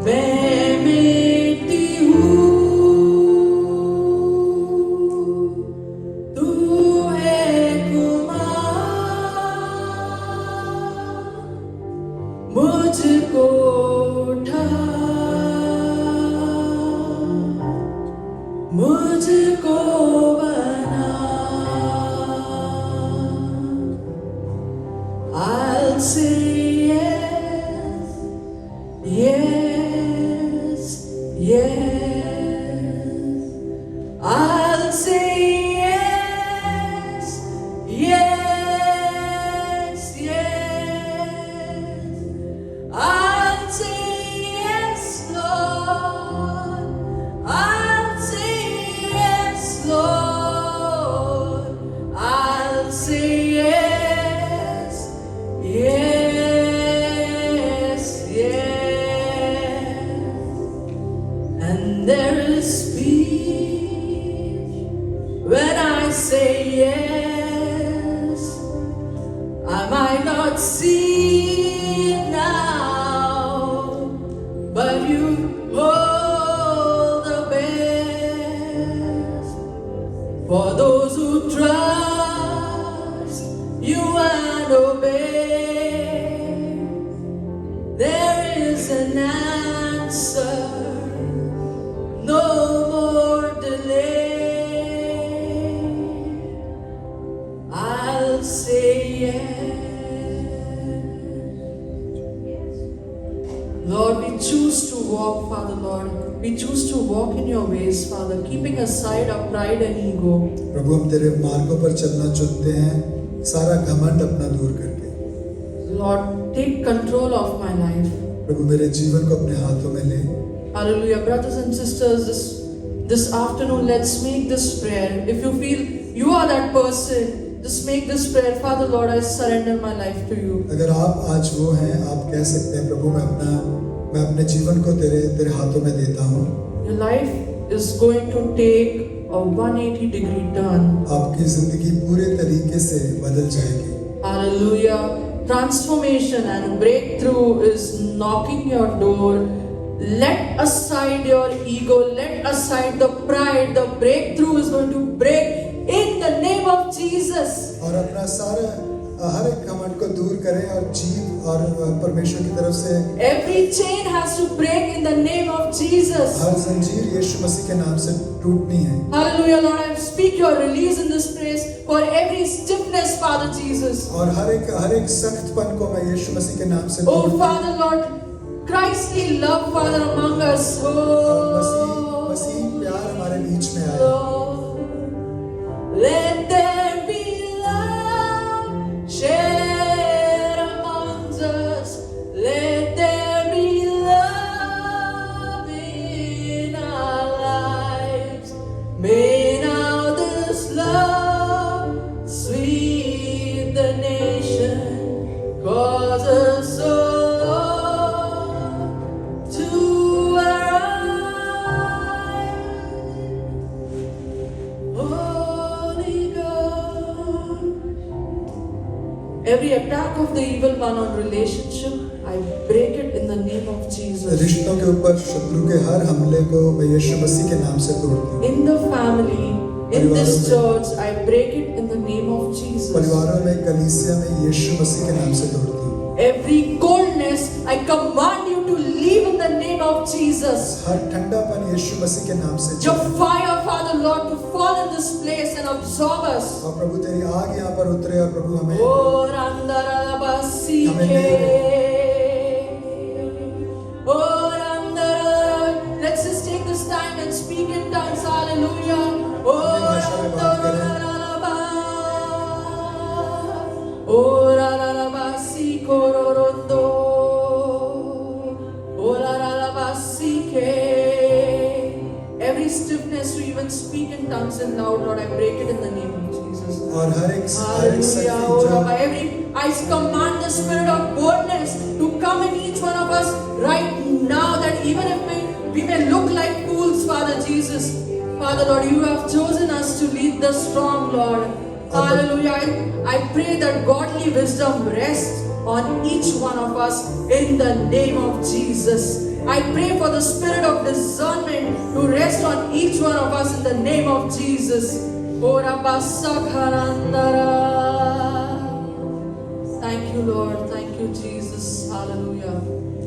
मैं मिट्टी हूँ, तू है कुमार, मुझको उठा, मुझको बना। I'll say yes, yes, yes. I'll say yes, yes, yes. I'll say yes, Lord. I'll say yes, Lord. I'll say yes, yes, yes. And there is peace when I say yes. I might not see it now, but you hold the best for those who trust you and obey. There is an answer, no more delay. I'll say yes. Lord, we choose to walk, Father Lord. We choose to walk in your ways, Father, keeping aside our pride and ego. प्रभु हम तेरे मार्गों पर चलना चुनते हैं, सारा घमंड अपना दूर करके। Lord, take control of my life. प्रभु मेरे जीवन को अपने हाथों में ले। Hallelujah. Brothers and sisters, this afternoon, let's make this prayer. If you feel you are that person, just make this prayer. Father Lord, I surrender my life to you. अगर आप आज वो हैं, आप कह सकते हैं प्रभु मैं अपने जीवन को तेरे हाथों में देता हूँ। Your life is going to take a 180-degree turn. आपकी जिंदगी पूरे तरीके से बदल जाएगी। Hallelujah. Transformation and breakthrough is knocking your door. Let aside your ego, let aside the pride. The breakthrough is going to break in the name of Jesus. और अपना सारा हर एक घमंड को दूर करें और जीव और परमेश्वर की तरफ से Every chain has to break in the name of Jesus. हर जंजीर यीशु मसीह के नाम से टूटनी है। Hallelujah, Lord. I speak your release in this place for every stiffness, Father Jesus. और हर एक सख्तपन को मैं यीशु मसीह के नाम से Oh, Father, Lord, Christly love, Father, among us. मसीह प्यार हमारे बीच में आए। Lord, let there be love shared amongst us. Let there be love in our lives. May now this love sweep the nation, cause us all to arise. Holy God. Every attack of the evil one on relationship, I break it in the name of Jesus. रिश्तों के ऊपर शत्रु के हर हमले को मैं यीशु मसीह के नाम से तोड़ती हूँ। In the family, in this church, I break it in the name of Jesus. परिवारों में, कलीसिया में यीशु मसीह के नाम से तोड़ती हूँ। Every coldness, I command you to leave in the name of Jesus. हर ठंडापन यीशु मसीह के नाम से Your fire, Father Lord, to fall in this place and absorb us. और प्रभु तेरी आग यहाँ पर उतरे और प्रभु हमें Oh, Randarabasi Oh, Randara. Let's just take this time and speak in tongues. Hallelujah. Oh, Randarabasi Ora la la basi kororondo. Ora la la basi ke. Every stiffness to even speak in tongues and loud, Lord, I break it in the name of Jesus. और हर एक Hallelujah. शक्ति Oh, जो Rabbi, I command the spirit of boldness to come in each one of us right now, that even if we may look like fools, Father Jesus, Father Lord, you have chosen us to lead the strong, Lord. Hallelujah. I pray that godly wisdom rests on each one of us in the name of Jesus. I pray for the spirit of discernment to rest on each one of us in the name of Jesus. Ora basakharandara. Thank you, Lord. Thank you, Jesus. Hallelujah.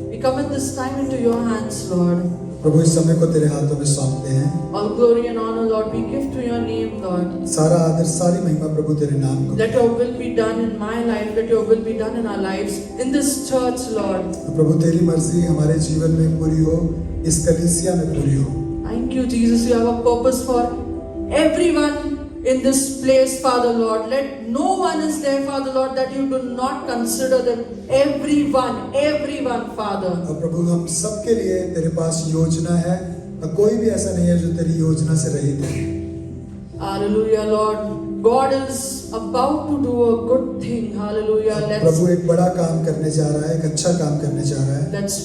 We commit this time into your hands, Lord. प्रभु इस समय को तेरे हाथों में सौंपते हैं। All glory and honor, Lord, we give to your name, Lord. सारा आदर सारी महिमा प्रभु तेरे नाम को। Let your will be done in my life. Let your will be done in our lives. In this church, Lord. प्रभु तेरी मर्जी हमारे जीवन में पूरी हो, इस कलीसिया में पूरी हो। Thank you, Jesus. You have a purpose for everyone in this place, Father Lord. Let no one is there, Father Lord, that you do not consider them. Everyone, Father. और प्रभु हम सबके लिए तेरे पास योजना है, और कोई भी ऐसा नहीं है जो तेरी योजना से रहित है। Hallelujah, Lord. God is about to do a good thing. Hallelujah. प्रभु एक बड़ा काम करने जा रहा है, एक अच्छा काम करने जा रहा है। Let's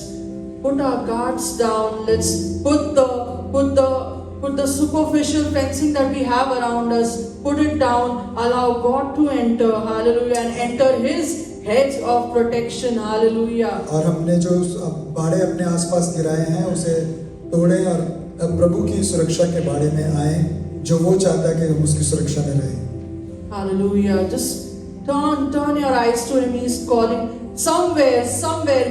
put our guards down. Let's put the superficial fencing that we have around us, put it down. Allow God to enter. Hallelujah. And enter His hedge of protection. Hallelujah. और हमने जो बाड़े अपने आसपास गिराए हैं उसे तोड़े और प्रभु की सुरक्षा के बाड़े में आए, जो वो चाहता है कि हम उसकी सुरक्षा में रहें। Hallelujah. Just turn your eyes to Him. He's calling. Somewhere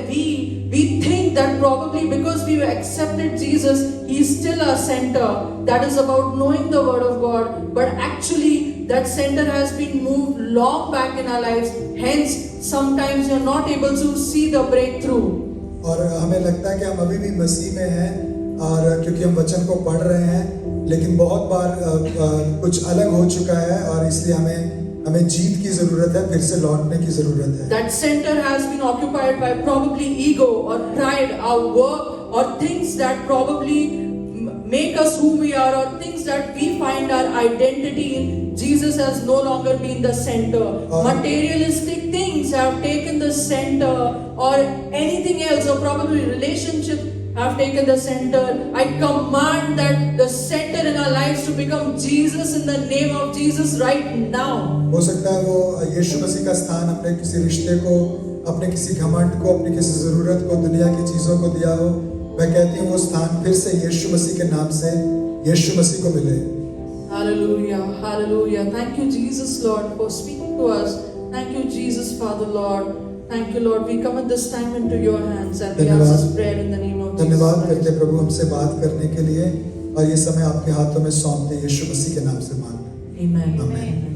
we think that probably because we accepted Jesus, He's still our center. That is about knowing the Word of God. But actually, that center has been moved long back in our lives. Hence, sometimes you're not able to see the breakthrough. और हमें लगता है कि हम अभी भी मसीह में हैं, और क्योंकि हम वचन को पढ़ रहे हैं, लेकिन बहुत बार कुछ अलग हो चुका है, और इसलिए हमें जीत की जरूरत है, फिर से लौटने की जरूरत है। That center has been occupied by probably ego or pride, our work, or things that probably make us who we are, or things that we find our identity in. Jesus has no longer been the center. Materialistic things have taken the center, or anything else, or probably relationships have taken the center. I command that the center in our lives to become Jesus in the name of Jesus right now. हो सकता है वो यीशु मसीह का स्थान अपने किसी रिश्ते को, अपने किसी घमंड को, अपनी किसी जरूरत को, दुनिया की चीजों को दिया हो। मैं कहती हूँ वो स्थान फिर से यीशु मसीह के नाम से यीशु मसीह को मिले। Hallelujah, hallelujah. Thank you, Jesus, Lord, for speaking to us. Thank you, Jesus, Father, Lord. Thank you, Lord. We commit this time into your hands and we ask this prayer in the name of Jesus. धन्यवाद करते प्रभु हमसे बात करने के लिए, और ये समय आपके हाथों में सौंपते यीशु मसीह के नाम से मांगते हैं। Amen. आमीन।